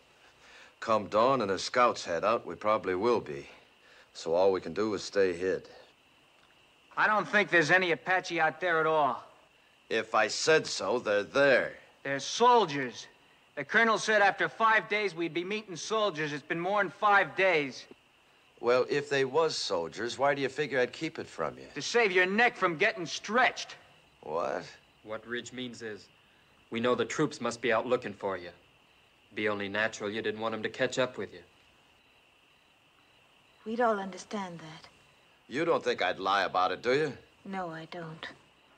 Come dawn and the scouts head out, we probably will be. So all we can do is stay hid. I don't think there's any Apache out there at all. If I said so, they're there. They're soldiers. The colonel said after 5 days we'd be meeting soldiers. It's been more than 5 days. Well, if they was soldiers, why do you figure I'd keep it from you? To save your neck from getting stretched. What? What Ridge means is, we know the troops must be out looking for you. Be only natural you didn't want them to catch up with you. We'd all understand that. You don't think I'd lie about it, do you? No, I don't.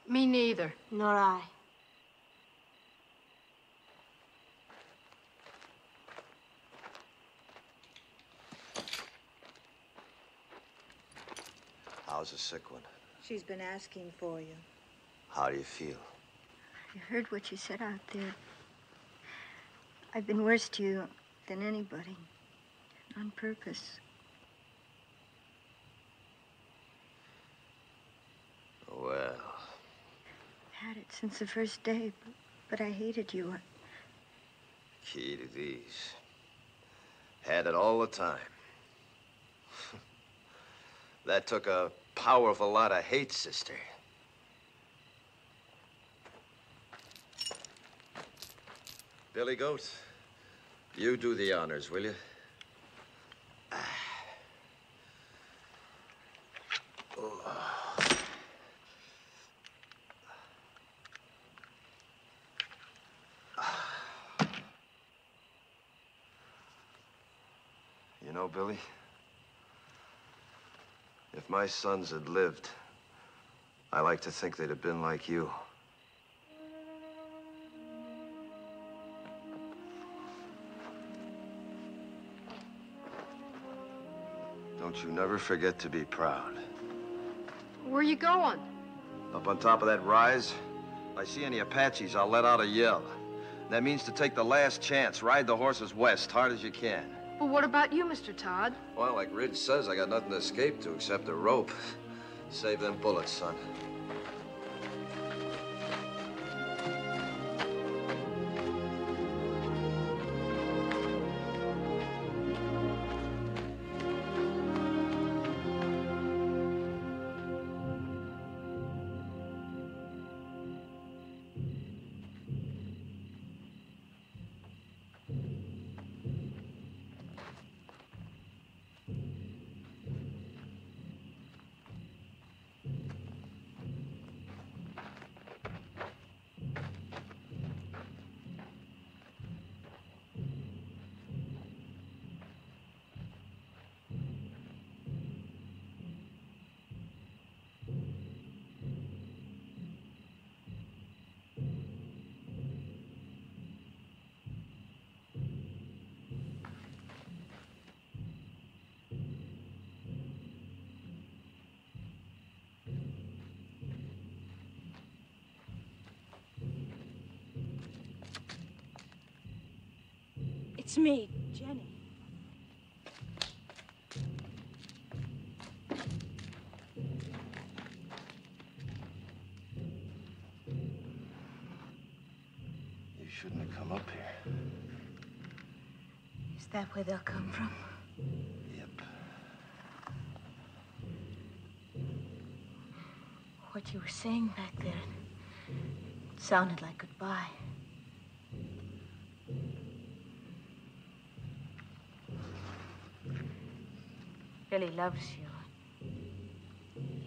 Me neither. Nor I. How's the sick one? She's been asking for you. How do you feel? I heard what you said out there. I've been worse to you than anybody. On purpose. Well... Had it since the first day, but I hated you. Key to these. Had it all the time. That took a powerful lot of hate, sister. Billy Goat, you do the honors, will you? You know, Billy, if my sons had lived, I like to think they'd have been like you. Don't you never forget to be proud. Where are you going? Up on top of that rise, if I see any Apaches, I'll let out a yell. That means to take the last chance, ride the horses west, hard as you can. But what about you, Mr. Todd? Well, like Ridge says, I got nothing to escape to except a rope. Save them bullets, son. It's me, Jenny. You shouldn't have come up here. Is that where they'll come from? Yep. What you were saying back there, it sounded like goodbye. Billy loves you.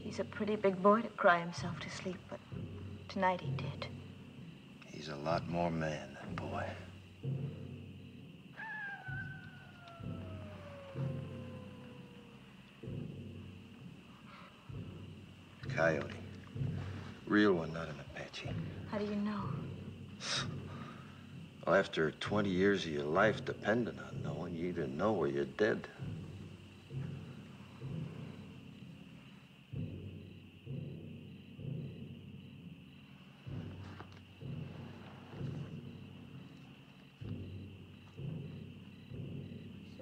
He's a pretty big boy to cry himself to sleep, but tonight he did. He's a lot more man than boy. Coyote. Real one, not an Apache. How do you know? Well, after 20 years of your life depending on knowing, you either know or you're dead.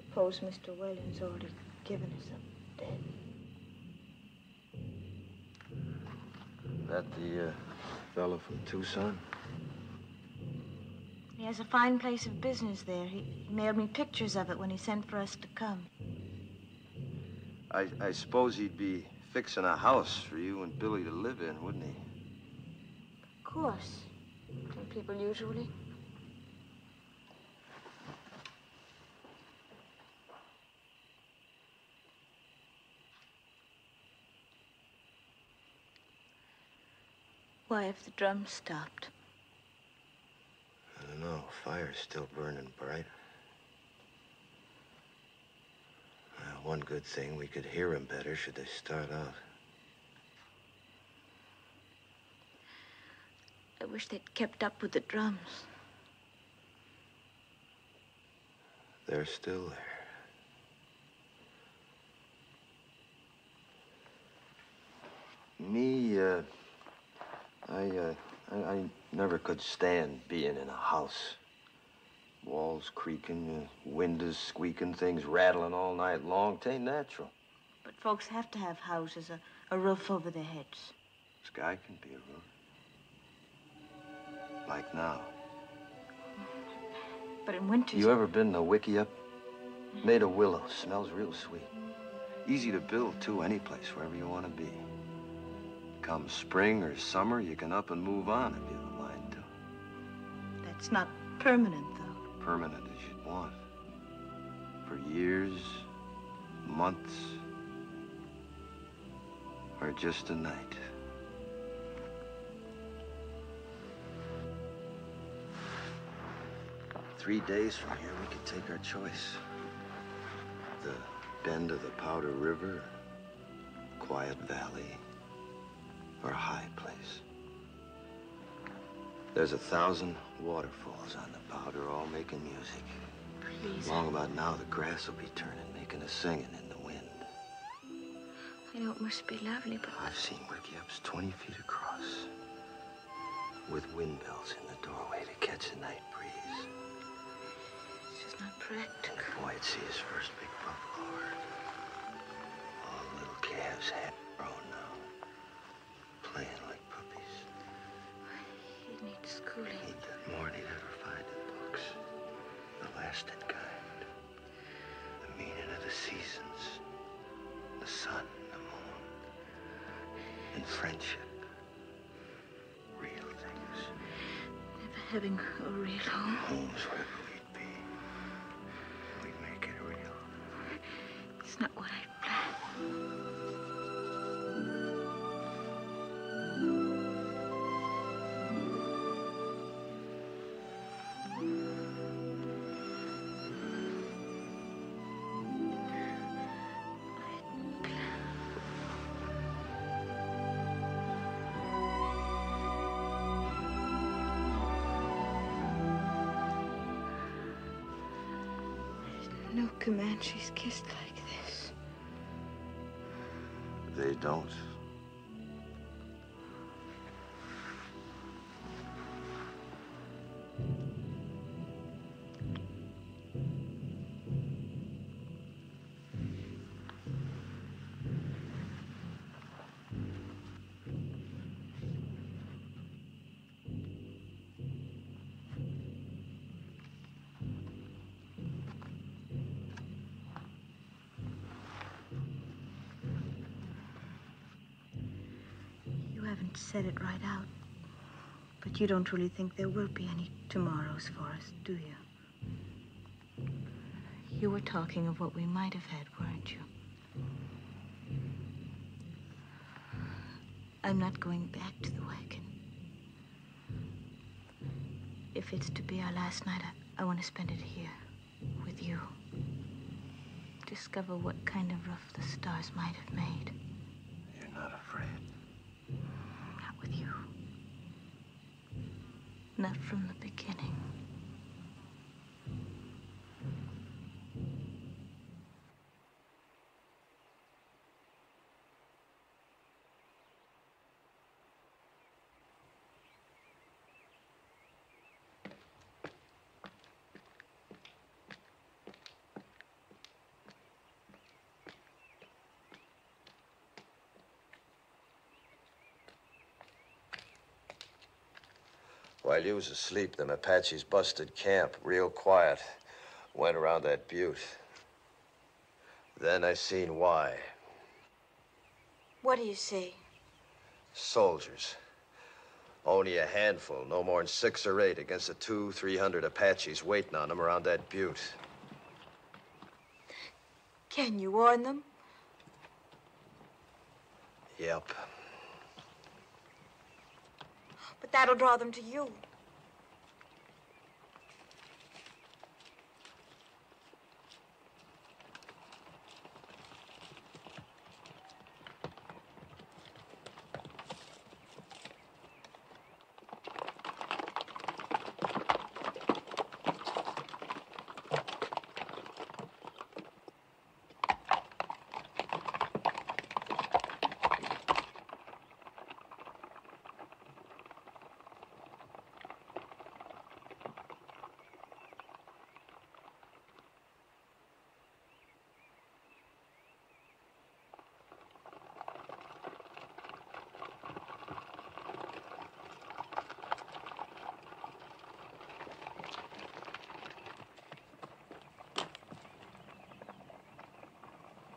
Suppose Mr. Whalen's already given us up dead. That the fellow from Tucson? He has a fine place of business there. He mailed me pictures of it when he sent for us to come. I suppose he'd be fixing a house for you and Billy to live in, wouldn't he? Of course. Don't people usually? Why have the drums stopped? I don't know. Fire's still burning bright. One good thing, we could hear them better should they start out. I wish they'd kept up with the drums. They're still there. Me, I never could stand being in a house. Walls creaking, windows squeaking, things rattling all night long. 'Tain't natural. But folks have to have houses, a roof over their heads. Sky can be a roof. Like now. But in winter... You ever been to Wickiup? Made of willow. Smells real sweet. Easy to build, too, any place, wherever you want to be. Come spring or summer, you can up and move on if you don't mind to. That's not permanent, though. Permanent as you'd want. For years, months, or just a night. Three days from here, we could take our choice. The bend of the Powder River, quiet valley, or a high place. There's 1,000 waterfalls on the Powder, all making music. Please. Long about now, the grass will be turning, making a singing in the wind. I know it must be lovely, but... I've seen Wickiups 20 feet across, with windmills in the doorway to catch the night breeze. It's just not practical. And a boy'd see his first big buffalo herd. All the little calves half grown now, playing like puppies. He'd need schooling. He'd get more than he'd ever find in books. The lasting kind. The meaning of the seasons. The sun, the moon. And friendship. Real things. Never having a real home. Home's wherever we'd be. We'd make it real. It's not what I planned. No Comanches kissed like this. They don't. Said it right out. But you don't really think there will be any tomorrows for us, do you? You were talking of what we might have had, weren't you? I'm not going back to the wagon. If it's to be our last night, I want to spend it here, with you. Discover what kind of roof the stars might have made. You're not afraid? With you. Not from the beginning. While you was asleep, them Apaches busted camp, real quiet. Went around that butte. Then I seen why. What do you see? Soldiers. Only a handful, no more than 6 or 8 against the 200-300 Apaches waiting on them around that butte. Can you warn them? Yep. That'll draw them to you.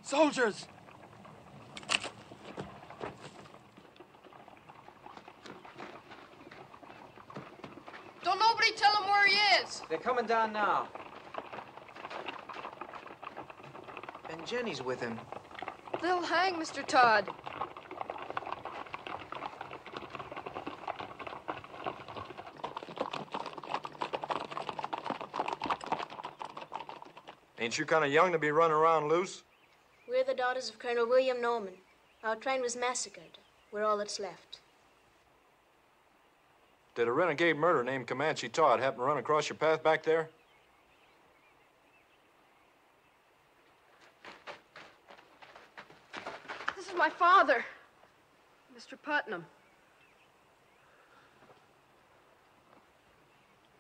Soldiers! Don't nobody tell him where he is. They're coming down now. And Jenny's with him. They'll hang Mr. Todd. Ain't you kind of young to be running around loose? We're the daughters of Colonel William Norman. Our train was massacred. We're all that's left. Did a renegade murderer named Comanche Todd happen to run across your path back there? This is my father, Mr. Putnam.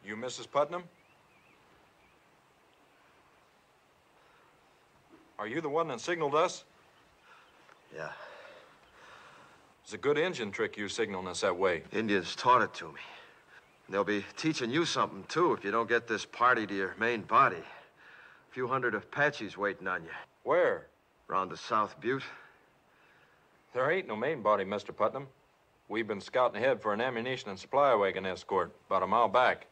You Mrs. Putnam? Are you the one that signaled us? Yeah. It's a good engine trick you signaling us that way. Indians taught it to me. They'll be teaching you something, too, if you don't get this party to your main body. A few hundred Apaches waiting on you. Where? Around the South Butte. There ain't no main body, Mr. Putnam. We've been scouting ahead for an ammunition and supply wagon escort about a mile back.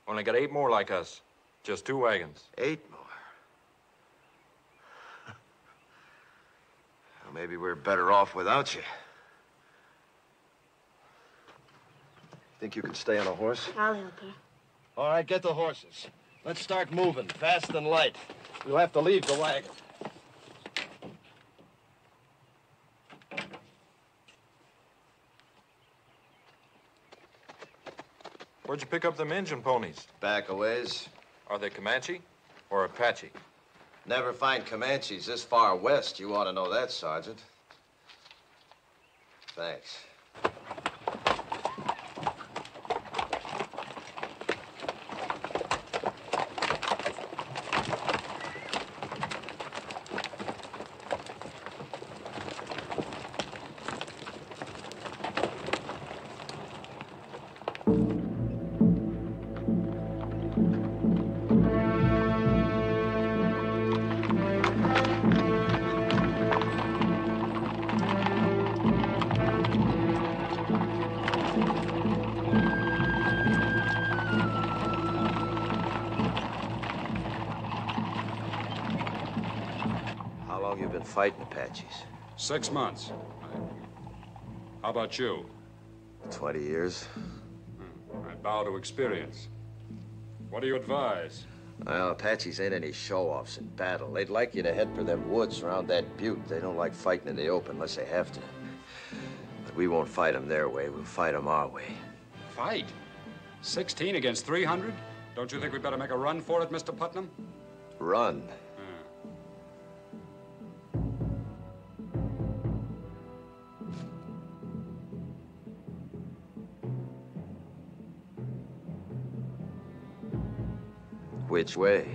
Only got 8 more like us. Just 2 wagons. 8 more? Well, maybe we're better off without you. Think you can stay on a horse? I'll help her. All right, get the horses. Let's start moving, fast and light. We'll have to leave the wagon. Where'd you pick up them engine ponies? Back a ways. Are they Comanche or Apache? Never find Comanches this far west. You ought to know that, Sergeant. Thanks. Fighting Apaches. 6 months. How about you? 20 years. I bow to experience. What do you advise? Well, Apaches ain't any show-offs in battle. They'd like you to head for them woods around that butte. They don't like fighting in the open unless they have to. But we won't fight them their way. We'll fight them our way. Fight? 16 against 300? Don't you think we'd better make a run for it, Mr. Putnam? Run? Which way?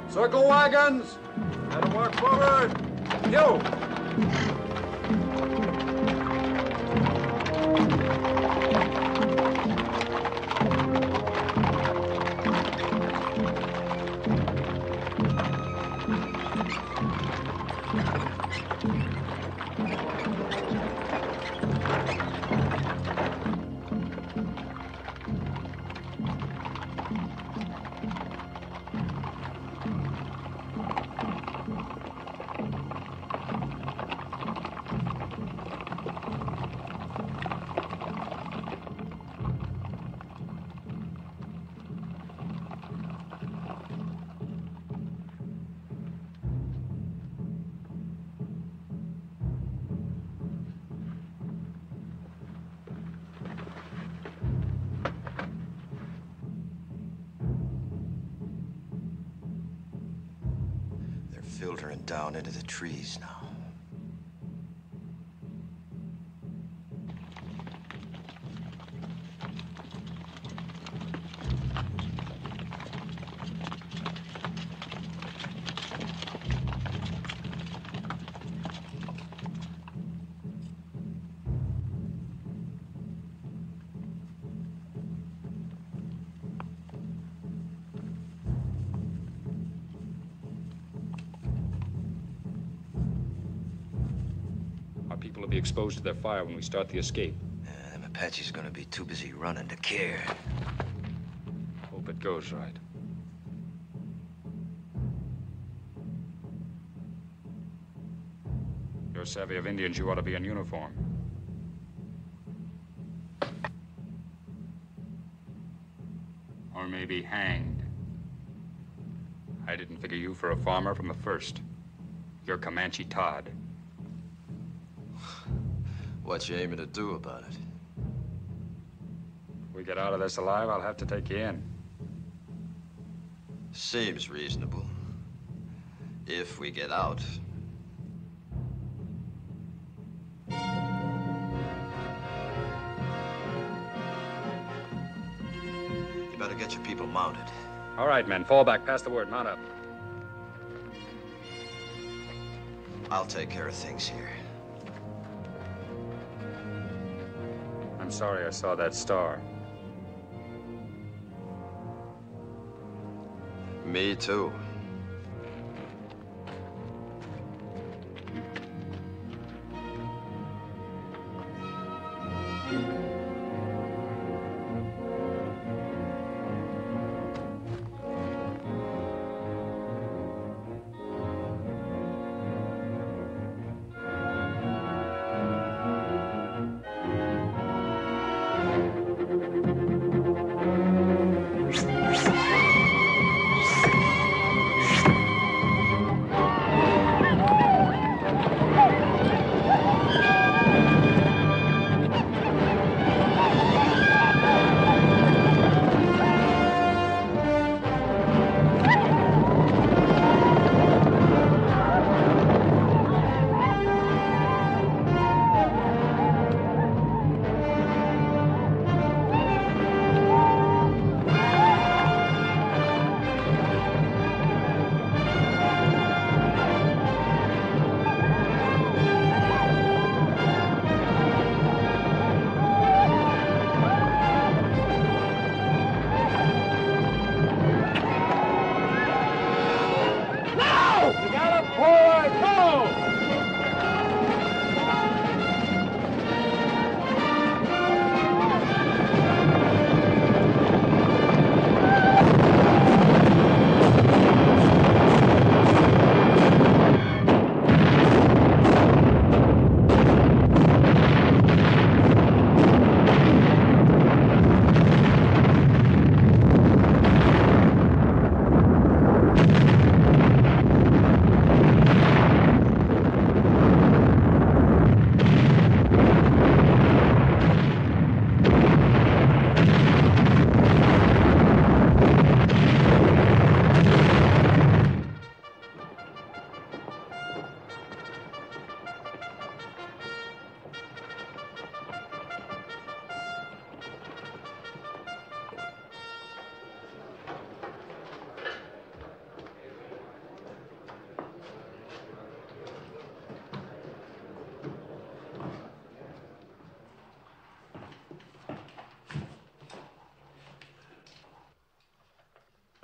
Circle wagons! Let them work forward! You! filtering down into the trees now. People will be exposed to their fire when we start the escape. Them Apache's gonna be too busy running to care. Hope it goes right. You're savvy of Indians, you ought to be in uniform. Or maybe hanged. I didn't figure you for a farmer from the first. You're Comanche Todd. What you aiming to do about it? If we get out of this alive, I'll have to take you in. Seems reasonable. If we get out. You better get your people mounted. All right, men, fall back. Pass the word. Mount up. I'll take care of things here. I'm sorry I saw that star. Me too.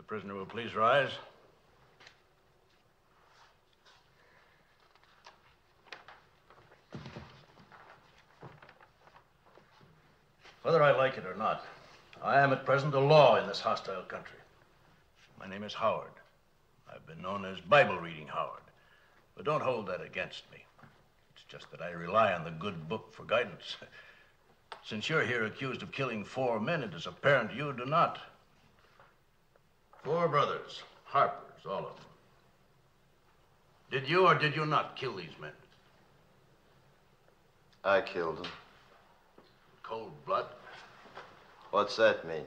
Prisoner will please rise. Whether I like it or not, I am at present a law in this hostile country. My name is Howard. I've been known as Bible-reading Howard, but don't hold that against me. It's just that I rely on the good book for guidance. Since you're here accused of killing 4 men, it is apparent you do not. 4 brothers, Harpers, all of them. Did you or did you not kill these men? I killed them. Cold blood? What's that mean?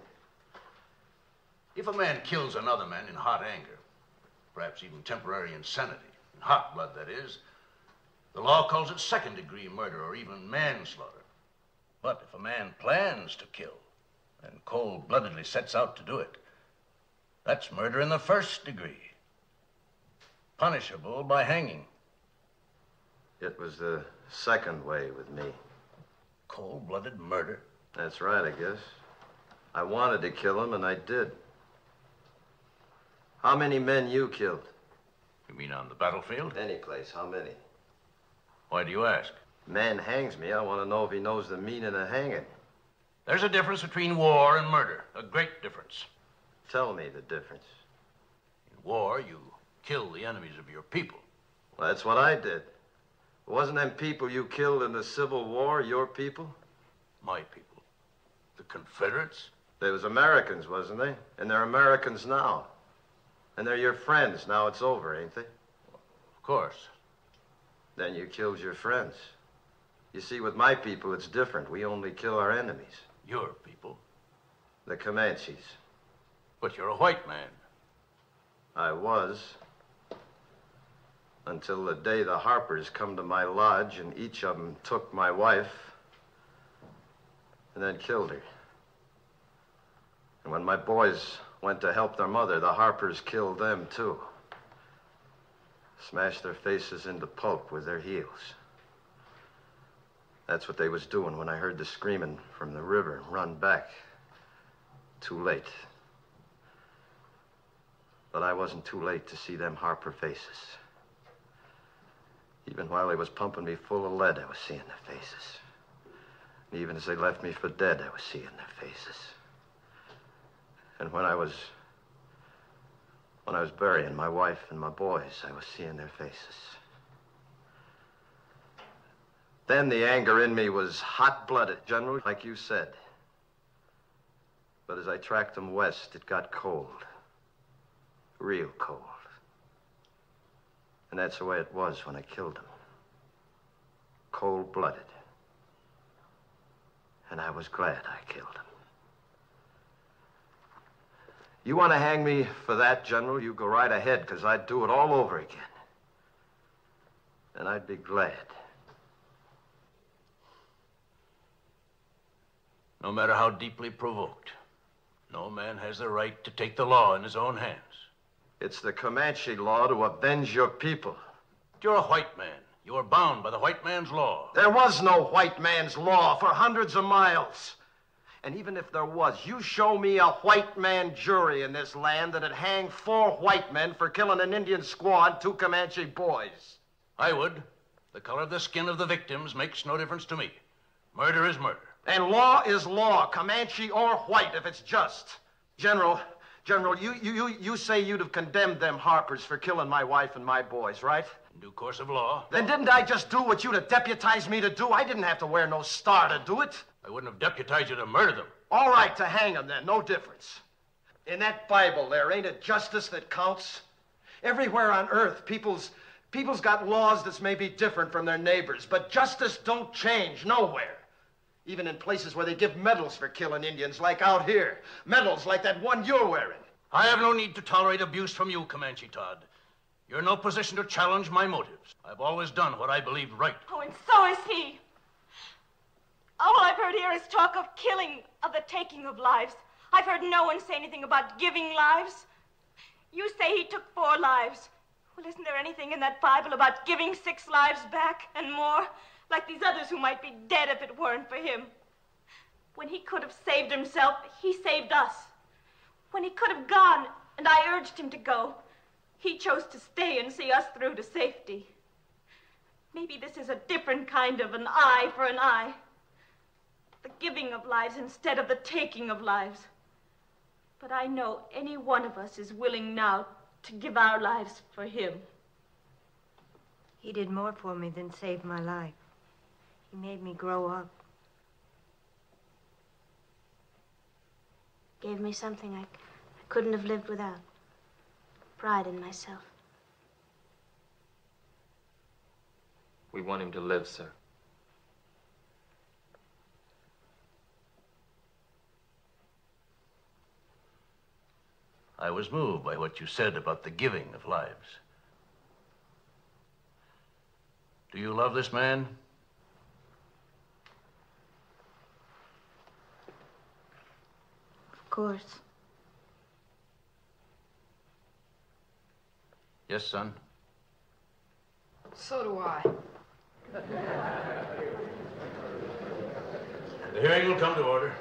If a man kills another man in hot anger, perhaps even temporary insanity, In hot blood, that is. The law calls it second-degree murder or even manslaughter. But if a man plans to kill and cold-bloodedly sets out to do it, that's murder in the first degree, punishable by hanging. It was the second way with me. Cold-blooded murder? That's right, I guess. I wanted to kill him, and I did. How many men you killed? You mean on the battlefield? Any place. How many? Why do you ask? Man hangs me. I want to know if he knows the meaning of hanging. There's a difference between war and murder. A great difference. Tell me the difference. In war, you kill the enemies of your people. Well, that's what I did. Wasn't them people you killed in the Civil War your people? My people. The Confederates? They was Americans, wasn't they? And they're Americans now. And they're your friends. Now it's over, ain't they? Of course. Then you killed your friends. You see, with my people, it's different. We only kill our enemies. Your people? The Comanches. But you're a white man. I was. Until the day the Harpers come to my lodge and each of them took my wife and then killed her. And when my boys went to help their mother, the Harpers killed them too. Smashed their faces into pulp with their heels. That's what they was doing when I heard the screaming from the river and run back. Too late. But I wasn't too late to see them Harper faces. Even while they was pumping me full of lead, I was seeing their faces. And even as they left me for dead, I was seeing their faces. And when I was burying my wife and my boys, I was seeing their faces. Then the anger in me was hot-blooded, General, like you said. But as I tracked them west, it got cold. Real cold. And that's the way it was when I killed them. Cold-blooded. And I was glad I killed him. You want to hang me for that, General? You go right ahead, because I'd do it all over again. And I'd be glad. No matter how deeply provoked, no man has the right to take the law in his own hands. It's the Comanche law to avenge your people. You're a white man. You are bound by the white man's law. There was no white man's law for hundreds of miles. And even if there was, you show me a white man jury in this land that'd hang 4 white men for killing an Indian squaw and 2 Comanche boys. I would. The color of the skin of the victims makes no difference to me. Murder is murder. And law is law, Comanche or white, if it's just. General, you say you'd have condemned them Harpers for killing my wife and my boys, right? In due course of law. Then didn't I just do what you'd have deputized me to do? I didn't have to wear no star to do it. I wouldn't have deputized you to murder them. All right, to hang them then, no difference. In that Bible there, ain't it justice that counts? Everywhere on earth, people's got laws that's maybe different from their neighbors, but justice don't change nowhere. Even in places where they give medals for killing Indians, like out here. Medals like that one you're wearing. I have no need to tolerate abuse from you, Comanche Todd. You're in no position to challenge my motives. I've always done what I believed right. Oh, and so is he. All I've heard here is talk of killing, of the taking of lives. I've heard no one say anything about giving lives. You say he took 4 lives. Well, isn't there anything in that Bible about giving 6 lives back and more? Like these others who might be dead if it weren't for him. When he could have saved himself, he saved us. When he could have gone, and I urged him to go, he chose to stay and see us through to safety. Maybe this is a different kind of an eye for an eye. The giving of lives instead of the taking of lives. But I know any one of us is willing now to give our lives for him. He did more for me than save my life. He made me grow up. Gave me something I couldn't have lived without. Pride in myself. We want him to live, sir. I was moved by what you said about the giving of lives. Do you love this man? Of course. Yes, son. So do I. The hearing will come to order.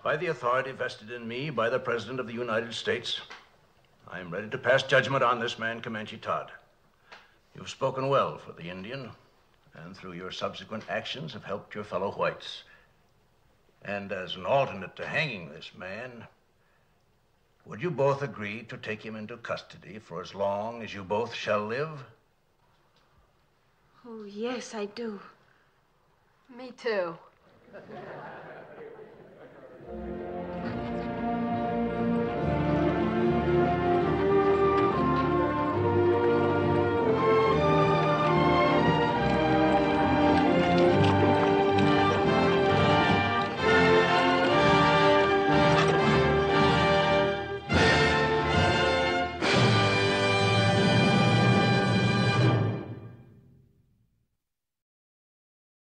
By the authority vested in me by the President of the United States, I am ready to pass judgment on this man, Comanche Todd. You've spoken well for the Indian, and through your subsequent actions have helped your fellow whites. And as an alternate to hanging this man, would you both agree to take him into custody for as long as you both shall live? Oh, yes, I do. Me too.